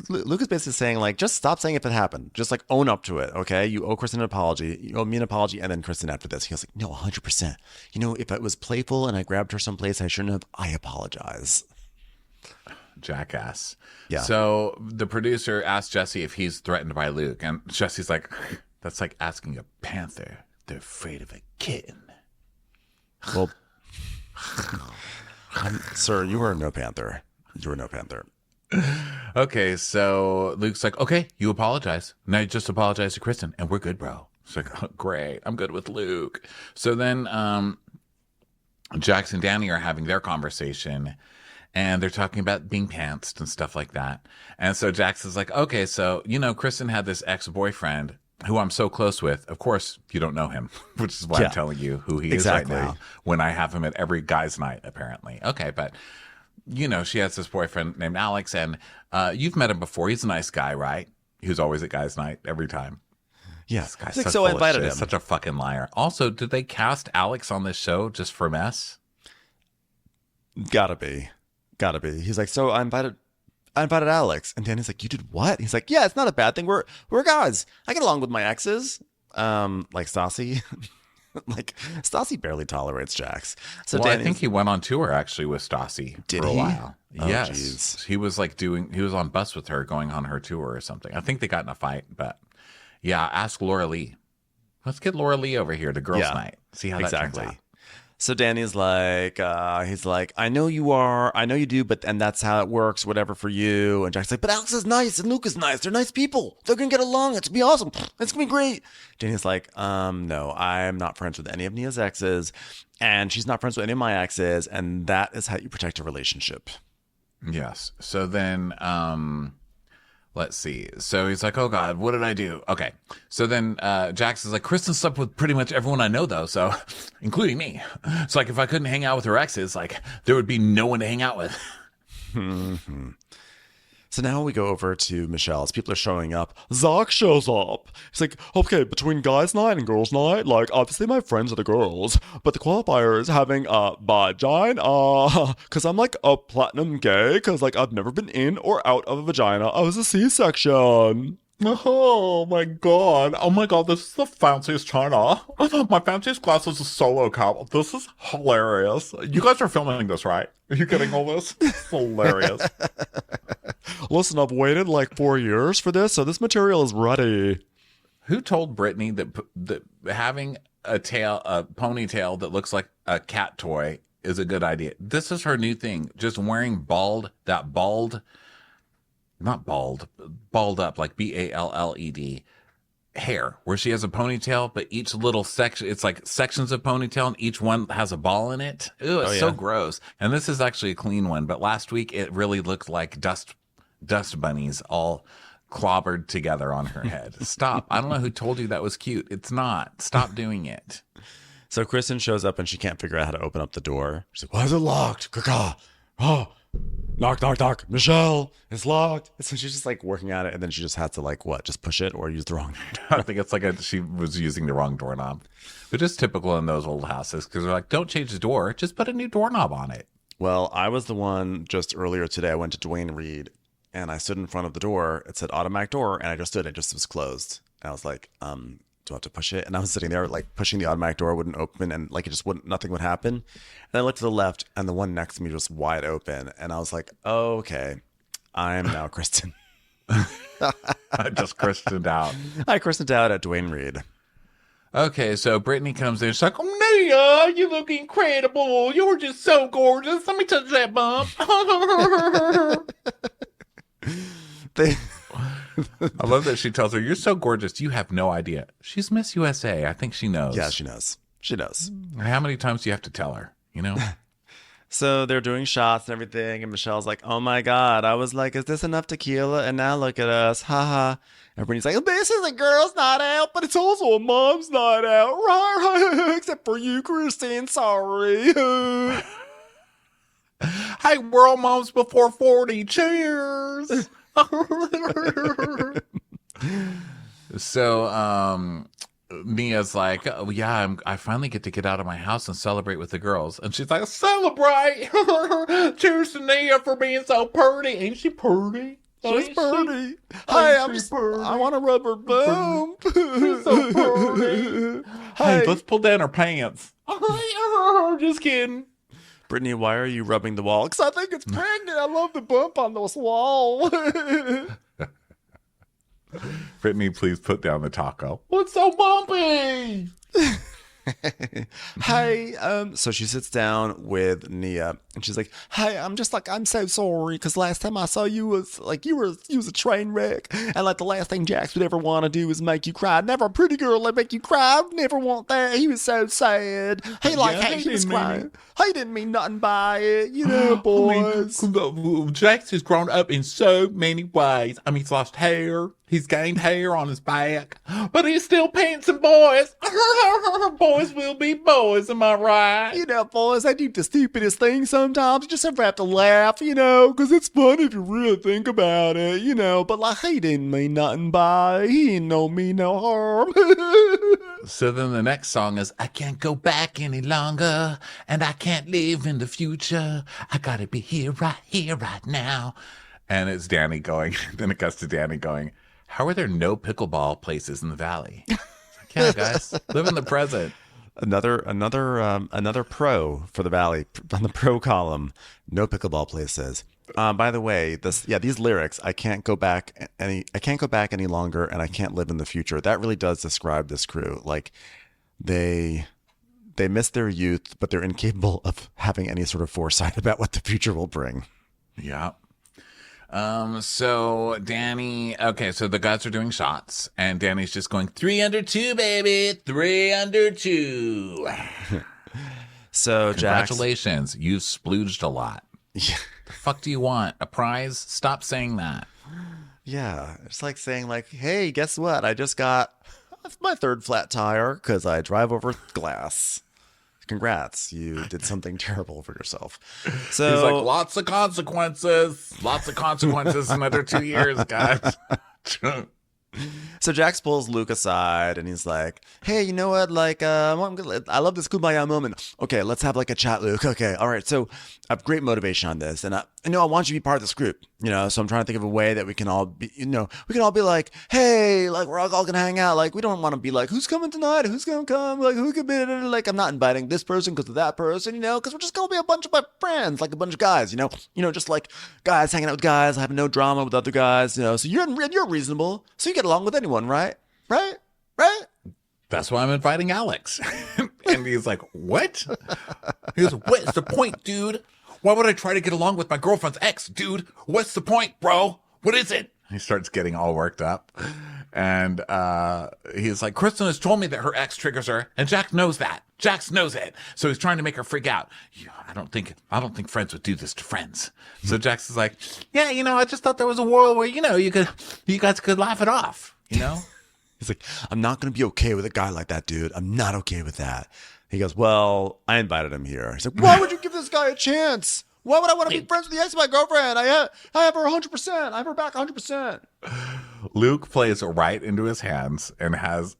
Luke is basically saying, like, just stop saying if it happened. Just like own up to it, okay? You owe Kristen an apology. You owe me an apology, and then Kristen after this. He was like, no, 100%. If it was playful and I grabbed her someplace I shouldn't have, I apologize. Jackass. Yeah. So the producer asked Jesse if he's threatened by Luke, and Jesse's like, that's like asking a panther. They're afraid of a kitten. Well, sir, you were no panther. You were no panther. Okay, so Luke's like, okay, you apologize. Now you just apologize to Kristen, and we're good, bro. It's like, oh, great, I'm good with Luke. So then Jax and Danny are having their conversation, and they're talking about being pantsed and stuff like that. And so Jax is like, okay, so, Kristen had this ex-boyfriend who I'm so close with. Of course, you don't know him, which is why I'm telling you who he is right now when I have him at every guy's night, apparently. Okay, but... she has this boyfriend named Alex, and you've met him before. He's a nice guy, right? Who's always at guys' night every time. Yeah. This guy's so I invited him. Such a fucking liar. Also, did they cast Alex on this show just for mess? Gotta be. He's like, so I invited Alex. And Danny's like, you did what? He's like, yeah, it's not a bad thing. We're guys. I get along with my exes. Like Stassi. Like, Stassi barely tolerates Jax. So I think he went on tour actually with Stassi for a while. Yes. Geez. He was on bus with her going on her tour or something. I think they got in a fight, but yeah, ask Laura Lee. Let's get Laura Lee over here to girls' night. See how that turns out. So Danny's like, he's like, I know you do, and that's how it works, whatever for you. And Jack's like, but Alex is nice and Luke is nice. They're nice people. They're going to get along. It's going to be awesome. It's going to be great. Danny's like, no, I'm not friends with any of Nia's exes. And she's not friends with any of my exes. And that is how you protect a relationship. Yes. So then, let's see. So he's like, oh God, what did I do? Okay. So then Jax is like, Kristen slept with pretty much everyone I know, though, so including me. It's like if I couldn't hang out with her exes, like there would be no one to hang out with. So now we go over to Michelle's. People are showing up. Zach shows up. He's like, okay, between guys' night and girls' night, like, obviously my friends are the girls, but the qualifier is having a vagina, because I'm, like, a platinum gay, because, like, I've never been in or out of a vagina. I was a C-section. Oh my god, this is the fanciest china. My fanciest glass is a solo cup. This is hilarious. You guys are filming this, right? Are you getting all this? It's hilarious. Listen, I've waited like 4 years for this, so this material is ready. Who told Brittany that having a ponytail that looks like a cat toy is a good idea? This is her new thing. Just wearing balled up, like BALLED hair, where she has a ponytail, but each little section, it's like sections of ponytail, and each one has a ball in it. Ooh, it's so gross. And this is actually a clean one, but last week it really looked like dust bunnies all clobbered together on her head. Stop. I don't know who told you that was cute. It's not. Stop doing it. So Kristen shows up and she can't figure out how to open up the door. She's like, why is it locked? Ca-caw. Oh, knock, knock, knock. Michelle, it's locked. And so she's just like working at it, and then she just had to like just push it or use the wrong I think it's like she was using the wrong doorknob, which is typical in those old houses because they're like, don't change the door, just put a new doorknob on it. Well, I was the one just earlier today. I went to Dwayne Reed and I stood in front of the door. It said automatic door, and I just stood. It just was closed. And I was like, do I have to push it? And I was sitting there like pushing the automatic door wouldn't open, and like it just wouldn't, nothing would happen. And I looked to the left, and the one next to me was wide open. And I was like, oh, okay, I'm now Kristen. I just Kristened out. I Kristened out at Dwayne Reed. Okay, so Brittany comes in. She's like, oh, Nia, you look incredible. You're just so gorgeous. Let me touch that bump. I love that she tells her, you're so gorgeous. You have no idea. She's Miss USA. I think she knows. Yeah, she knows. She knows. How many times do you have to tell her, you know? So they're doing shots and everything, and Michelle's like, oh my God. I was like, is this enough tequila? And now look at us. Ha ha. And Brittany's like, this is a girl's night out, but it's also a mom's night out. Right? Except for you, Kristen. Sorry. Hey, we're all moms before 40. Cheers. So Nia's like, oh, yeah, I finally get to get out of my house and celebrate with the girls. And she's like, celebrate. Cheers to Nia for being so pretty. Ain't she pretty? She's pretty. Hey, I want to rub her bump. She's so pretty. Hey, let's pull down her pants. Just kidding. Brittany, why are you rubbing the wall? Because I think it's pregnant. I love the bump on this wall. Brittany, please put down the taco. What's so bumpy? Hey, so she sits down with Nia and she's like, hey, I'm so sorry because last time I saw you was like you was a train wreck, and like the last thing Jax would ever want to do is make you cry. Never a pretty girl that make you cry. Never want that. He was so sad. He he was crying. He didn't mean nothing by it, you know, boys. Jax has grown up in so many ways. I mean, he's lost hair. He's gained hair on his back, but he's still pantsing boys. Boys will be boys, am I right? You know, boys, they do the stupidest things sometimes. You just have to laugh, you know, because it's fun if you really think about it, you know. But like, he didn't mean nothing by it. He didn't know me no harm. So then the next song is, I can't go back any longer, and I can't live in the future. I gotta be here, right now. And it's Danny going, then it cuts to Danny going, how are there no pickleball places in the valley? It's like, yeah, guys, live in the present. Another pro for the Valley on the pro column. No pickleball places. By the way, these lyrics, I can't go back any longer, and I can't live in the future. That really does describe this crew. Like they miss their youth, but they're incapable of having any sort of foresight about what the future will bring. Yeah. So Danny, okay, so the guys are doing shots, and Danny's just going 3 under 2, baby, 3 under 2. So congratulations, you splooged a lot. Yeah. The fuck do you want? A prize? Stop saying that. Yeah, it's like saying like, hey, guess what? I just got my 3rd flat tire because I drive over glass. Congrats, you did something terrible for yourself. So he's like, lots of consequences in another 2 years, guys. So Jax pulls Luke aside and he's like, hey, you know what? Like, I love this kumbaya moment. Okay, let's have like a chat, Luke. Okay, all right. So I have great motivation on this. And I want you to be part of this group, so I'm trying to think of a way that we can all be, we can all be like, hey, like we're all going to hang out. Like, we don't want to be like, who's coming tonight? Who's going to come? Like, who could be, like, I'm not inviting this person because of that person, because we're just going to be a bunch of my friends, like a bunch of guys, just like guys hanging out with guys, having no drama with other guys, so you're reasonable. So you get along with anyone, right? Right? That's why I'm inviting Alex. And he's like, what? He goes, what's the point, dude? Why would I try to get along with my girlfriend's ex, dude? What's the point, bro? What is it? He starts getting all worked up. And he's like, Kristen has told me that her ex triggers her, and Jax knows that. Jax knows it. So he's trying to make her freak out. I don't think friends would do this to friends. So Jax is like, yeah, I just thought there was a world where, you guys could laugh it off, He's like, I'm not going to be okay with a guy like that, dude. I'm not okay with that. He goes, well, I invited him here. He's like, why would you give this guy a chance? Why would I want to be friends with the ex of my girlfriend? I have her 100%. I have her back 100%. Luke plays right into his hands and has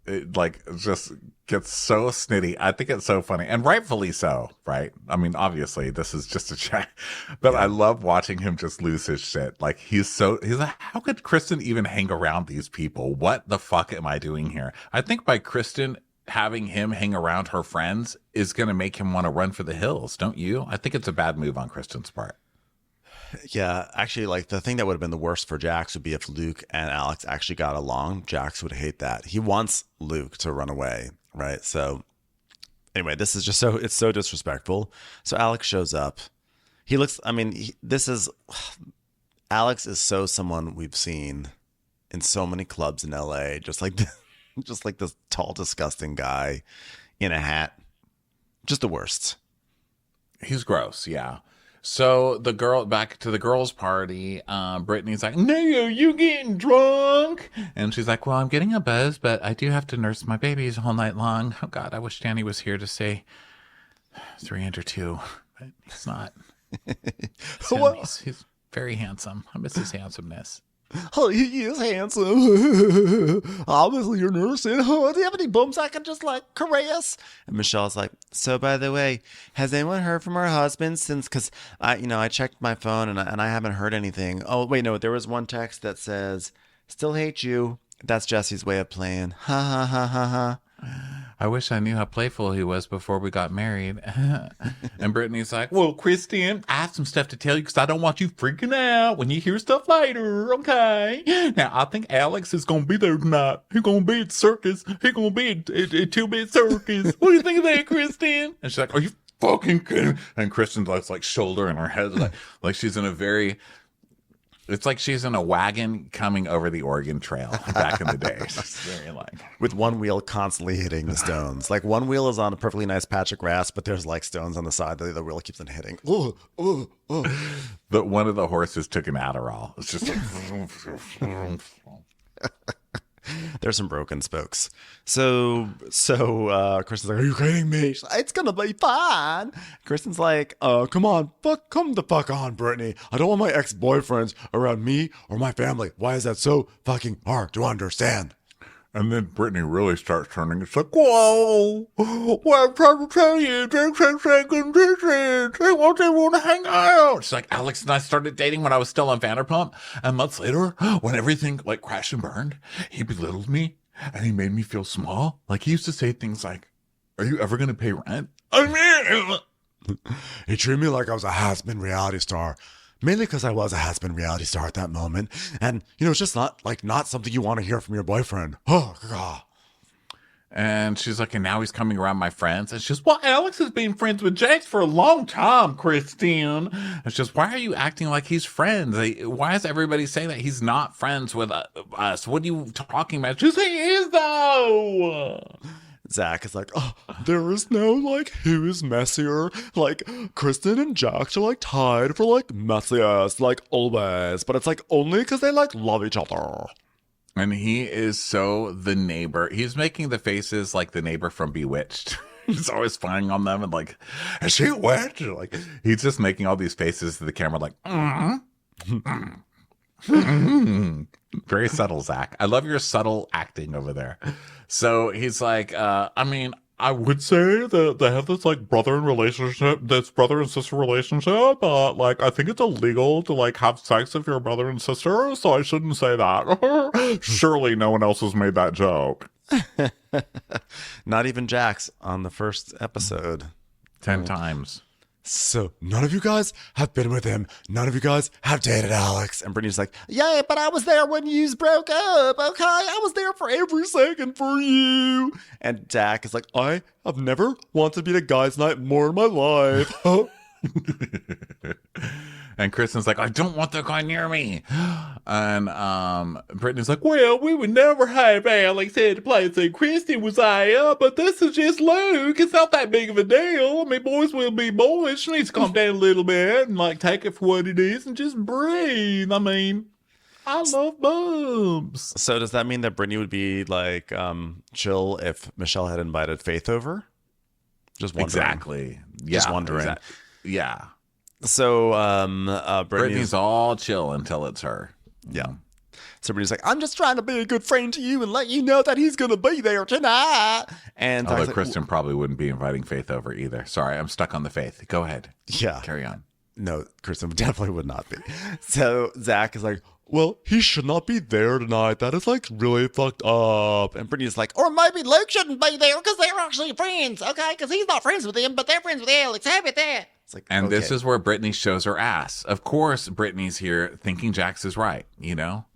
just gets so snitty. I think it's so funny, and rightfully so, right? I mean, obviously this is just a chat, but yeah. I love watching him just lose his shit. Like he's like, how could Kristen even hang around these people? What the fuck am I doing here? I think by Kristen having him hang around her friends is going to make him want to run for the hills, don't you? I think it's a bad move on Kristen's part. Yeah, actually, like the thing that would have been the worst for Jax would be if Luke and Alex actually got along. Jax would hate that. He wants Luke to run away, right? So anyway, this is just it's so disrespectful. So Alex shows up. He looks, Alex is so someone we've seen in so many clubs in LA, just like this tall, disgusting guy in a just the worst. He's gross, yeah. So back to the girls' party, Brittany's like, no, you getting drunk? And she's like, well, I'm getting a buzz, but I do have to nurse my babies all night long. Oh, God, I wish Danny was here to say 3 under 2, but he's not. He's very handsome. I miss his handsomeness. Oh, he is handsome. Obviously, you're nursing. Oh, do you have any bumps I can just caress? And Michelle's like, so by the way, has anyone heard from her husband since? Because I checked my phone and I haven't heard anything. Oh, wait, no, there was one text that says, still hate you. That's Jesse's way of playing. Ha ha ha ha ha. I wish I knew how playful he was before we got married. And Brittany's like, well, Kristen, I have some stuff to tell you because I don't want you freaking out when you hear stuff later, okay? Now, I think Alex is going to be there tonight. He's going to be at Circus. He's going to be at 2-bit Circus. What do you think of that, Kristen? And she's like, are you fucking kidding? And Kristen looks like shoulder in her head, like she's in a very... It's like she's in a wagon coming over the Oregon Trail back in the day. She's very with one wheel constantly hitting the stones. Like one wheel is on a perfectly nice patch of grass, but there's stones on the side that the other wheel keeps on hitting. But one of the horses took an Adderall. It's just like... There's some broken spokes. So Kristen's like, are you kidding me? She's like, it's gonna be fine. Kristen's like, come the fuck on, Brittany. I don't want my ex-boyfriends around me or my family. Why is that so fucking hard to understand? And then Brittany really starts turning. It's like, whoa, what I'm trying to tell you, conditions. They want to hang out. She's like, Alex and I started dating when I was still on Vanderpump. And months later, when everything crashed and burned, he belittled me and he made me feel small. He used to say things like, Are you ever going to pay rent? I mean, He treated me like I was a has-been reality star. Mainly because I was a has-been reality star at that moment. And, it's just not something you want to hear from your boyfriend. Oh, God. and she's like, and now he's coming around my friends. And she's, well, Alex has been friends with Jax for a long time, Kristen. And she's, why are you acting like he's friends? Why is everybody saying that he's not friends with us? What are you talking about? She's, he is, though. Zach is like, oh, there is no, who is messier? Kristen and Jax are, tied for, messiest, always. But it's, only because they, love each other. And he is so the neighbor. He's making the faces like the neighbor from Bewitched. He's always spying on them and is she a witch? He's just making all these faces to the camera Very subtle, Zach. I love your subtle acting over there. So he's like, I would say that they have this brother and sister relationship, but I think it's illegal to have sex if you're a brother and sister, so I shouldn't say that. Surely no one else has made that joke. Not even Jax on the first episode. 10 times. So none of you guys have been with him. None of you guys have dated Alex. And Brittany's like, yeah, but I was there when you broke up. Okay, I was there for every second for you. And Dak is like, I have never wanted to be a guy's night more in my life. And Kristen's like, I don't want that guy near me. And Brittany's like, well, we would never have Alex had to play. So Kristen was there, but this is just Luke. It's not that big of a deal. I mean, boys will be boys. She needs to calm down a little bit and take it for what it is and just breathe. I mean, I love bumps. So does that mean that Brittany would be chill if Michelle had invited Faith over? Just wondering. Exactly. Yeah. Just wondering. Yeah. So Brittany's all chill until it's her. Yeah. So Brittany's like, I'm just trying to be a good friend to you and let you know that he's going to be there tonight. And although Kristen probably wouldn't be inviting Faith over either. Sorry, I'm stuck on the Faith. Go ahead. Yeah. Carry on. No, Kristen definitely would not be. So Zach is like, well, he should not be there tonight. That is really fucked up. And Brittany's like, or maybe Luke shouldn't be there because they're actually friends, okay? Because he's not friends with him, but they're friends with Alex. How about that? It's like, and okay. This is where Brittany shows her ass. Of course, Brittany's here thinking Jax is right.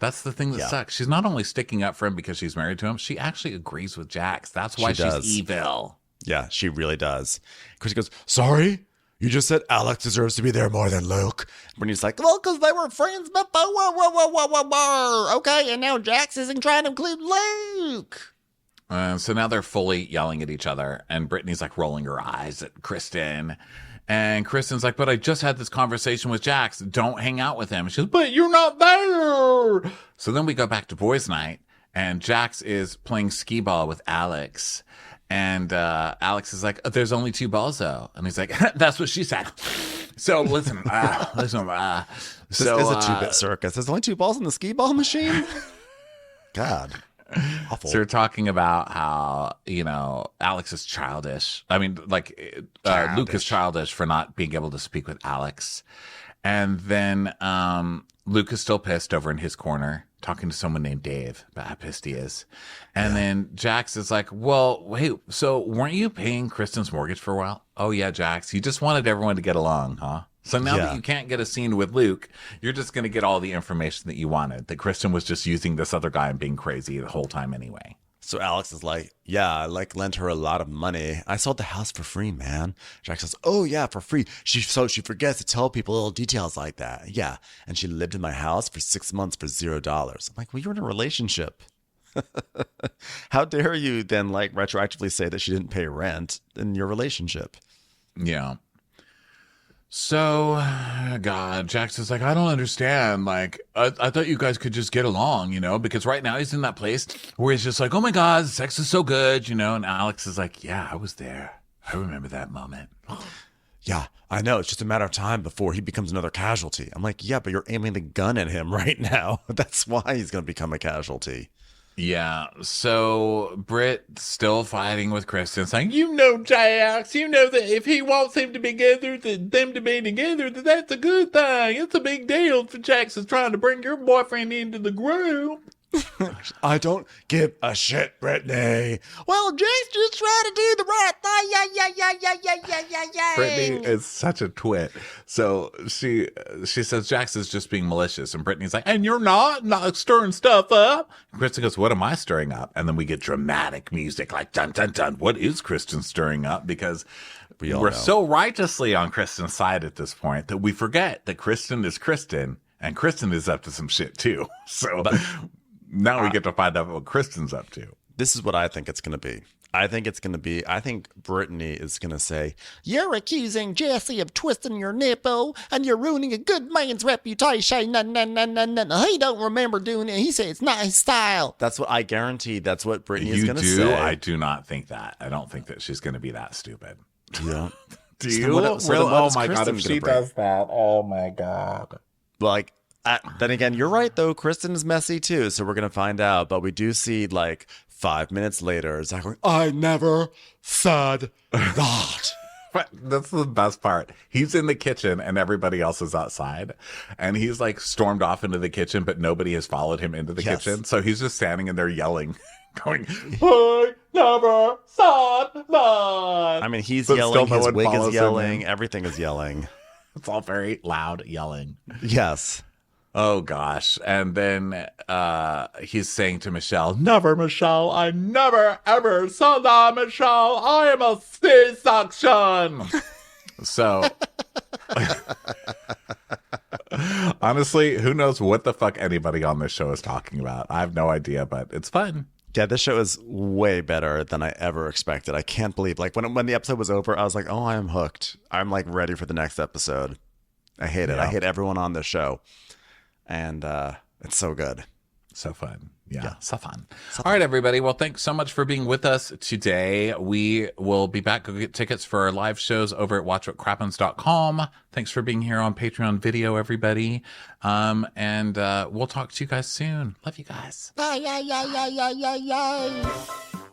That's the thing that sucks. She's not only sticking up for him because she's married to him. She actually agrees with Jax. That's why she's evil. Yeah, she really does. Kristen goes, sorry? You just said Alex deserves to be there more than Luke. Brittany's like, well, because they were friends before. Okay, and now Jax isn't trying to include Luke. So now they're fully yelling at each other. And Brittany's rolling her eyes at Kristen. And Kristen's like, but I just had this conversation with Jax. Don't hang out with him. She goes, but you're not there. So then we go back to boys' night. And Jax is playing skee ball with Alex. And Alex is like, there's only 2 balls, though. And he's like, that's what she said. So listen. This is a 2-bit circus. There's only 2 balls in the skee ball machine? God. Awful. So we're talking about how, Alex is childish. I mean, Luke is childish for not being able to speak with Alex. And then Luke is still pissed over in his corner, talking to someone named Dave about how pissed he is. And then Jax is like, well, wait, so weren't you paying Kristen's mortgage for a while? Oh, yeah, Jax, you just wanted everyone to get along, huh? So now that you can't get a scene with Luke, you're just going to get all the information that you wanted, that Kristen was just using this other guy and being crazy the whole time anyway. So Alex is like, yeah, I lent her a lot of money. I sold the house for free, man. Jack says, oh yeah, for free. She forgets to tell people little details like that. Yeah. And she lived in my house for 6 months for $0. I'm like, well, you're in a relationship. How dare you then retroactively say that she didn't pay rent in your relationship? Yeah. So, God, Jackson's like, I don't understand. I thought you guys could just get along, because right now he's in that place where he's just like, oh my God, sex is so good, and Alex is like, yeah, I was there. I remember that moment. Yeah, I know. It's just a matter of time before he becomes another casualty. I'm like, yeah, but you're aiming the gun at him right now. That's why he's going to become a casualty. Yeah, so Britt's still fighting with Kristen, saying, Jax, that if he wants them to be together, that that's a good thing. It's a big deal for Jax is trying to bring your boyfriend into the group. I don't give a shit, Brittany. Well, Jake's just trying to do the right thing. Brittany is such a twit. So she says Jax is just being malicious, and Brittany's like, and you're not stirring stuff up. And Kristen goes, what am I stirring up? And then we get dramatic music like dun dun dun. What is Kristen stirring up? Because we're so righteously on Kristen's side at this point that we forget that Kristen is Kristen, and Kristen is up to some shit too. So now we get to find out what Kristen's up to. This is what I think it's going to be. I think Brittany is going to say, you're accusing Jesse of twisting your nipple and you're ruining a good man's reputation. He don't remember doing it. He said it's not his style. That's what I guarantee. That's what Brittany is going to say. I do not think that. I don't think that she's going to be that stupid. Yeah. Do you? Oh my God. If she does that, oh my God. Like, then again, you're right, though. Kristen is messy, too, so we're going to find out. But we do see, like, 5 minutes later, Zach going, I never said that. That's the best part. He's in the kitchen, and everybody else is outside. And he's, like, stormed off into the kitchen, but nobody has followed him into the kitchen. So he's just standing in there yelling, going, I never said that. I mean, he's yelling, his wig is yelling, everything is yelling. It's all very loud yelling. Yes. Oh, gosh. And then he's saying to Michelle, never, Michelle. I never, ever saw that, Michelle. I am a C-section. So, honestly, who knows what the fuck anybody on this show is talking about? I have no idea, but it's fun. Yeah, this show is way better than I ever expected. I can't believe, like, when the episode was over, I was like, oh, I am hooked. I'm, like, ready for the next episode. I hate it. I hate everyone on this show. And it's so good. So fun. Yeah, so fun. All right, everybody. Well, thanks so much for being with us today. We will be back. Go get tickets for our live shows over at watchwhatcrappens.com. Thanks for being here on Patreon video, everybody. And we'll talk to you guys soon. Love you guys.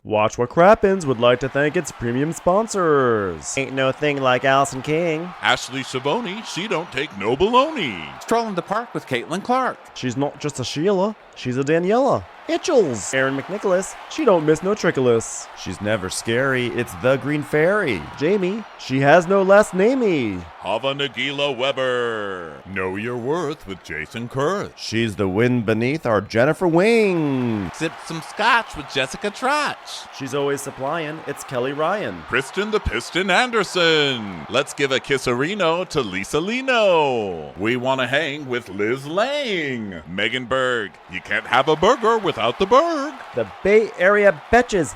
Watch What Crappens would like to thank its premium sponsors. Ain't no thing like Allison King. Ashley Savoni, she don't take no baloney. Strolling the park with Caitlin Clark. She's not just a Sheila, she's a Daniela. Itchels. Aaron McNicholas, she don't miss no trickolas. She's never scary, it's the Green Fairy. Jamie, she has no last namey. Hava Nagila Weber. Know Your Worth with Jason Kurth. She's the wind beneath our Jennifer Wing. Sip some scotch with Jessica Trotch. She's always supplying, it's Kelly Ryan. Kristen the Piston Anderson. Let's give a kisserino to Lisa Lino. We want to hang with Liz Lang. Megan Berg. You can't have a burger without the Berg. The Bay Area Betches.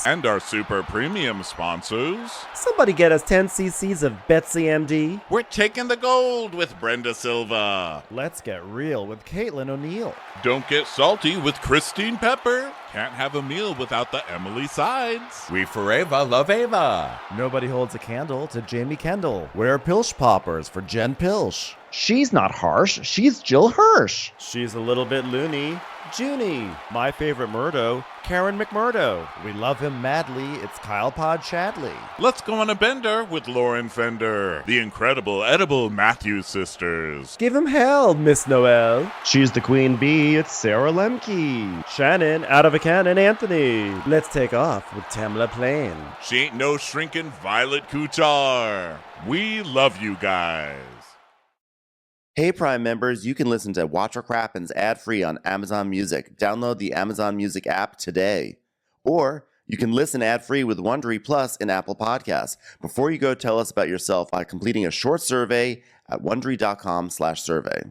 And our super premium sponsors. Somebody get us 10 cc's of Betsy MD. We're taking the gold with Brenda Silva. Let's get real with Caitlin O'Neill. Don't get salty with Christine Pepper. Can't have a meal without the Emily Sides. We forever love Ava. Nobody holds a candle to Jamie Kendall. We're Pilch Poppers for Jen Pilch. She's not harsh, she's Jill Hirsch. She's a little bit loony. Junie. My favorite Murdo, Karen McMurdo. We love him madly, it's Kyle Pod Shadley. Let's go on a bender with Lauren Fender. The incredible edible Matthews sisters. Give him hell, Miss Noel. She's the queen bee, it's Sarah Lemke. Shannon, out of a cannon, Anthony. Let's take off with Tamla Plain. She ain't no shrinking Violet Kuchar. We love you guys. Hey Prime members, you can listen to Watch What Crappens ad-free on Amazon Music. Download the Amazon Music app today. Or you can listen ad-free with Wondery Plus in Apple Podcasts. Before you go, tell us about yourself by completing a short survey at Wondery.com/survey.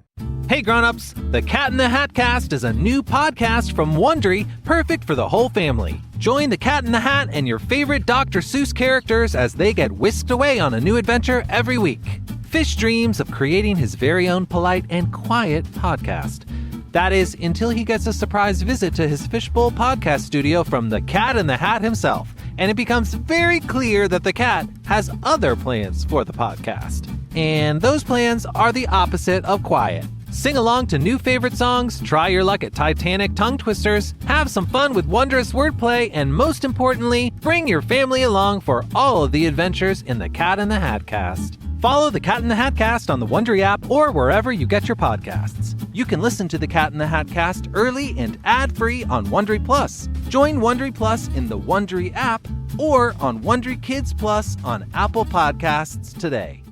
Hey grown-ups, the Cat in the Hat Cast is a new podcast from Wondery, perfect for the whole family. Join the Cat in the Hat and your favorite Dr. Seuss characters as they get whisked away on a new adventure every week. Fish dreams of creating his very own polite and quiet podcast. That is, until he gets a surprise visit to his Fishbowl podcast studio from the Cat in the Hat himself, and it becomes very clear that the cat has other plans for the podcast. And those plans are the opposite of quiet. Sing along to new favorite songs, try your luck at Titanic tongue twisters, have some fun with wondrous wordplay, and most importantly, bring your family along for all of the adventures in the Cat in the Hat Cast. Follow the Cat in the Hat Cast on the Wondery app or wherever you get your podcasts. You can listen to the Cat in the Hat cast early and ad-free on Wondery Plus. Join Wondery Plus in the Wondery app or on Wondery Kids Plus on Apple Podcasts today.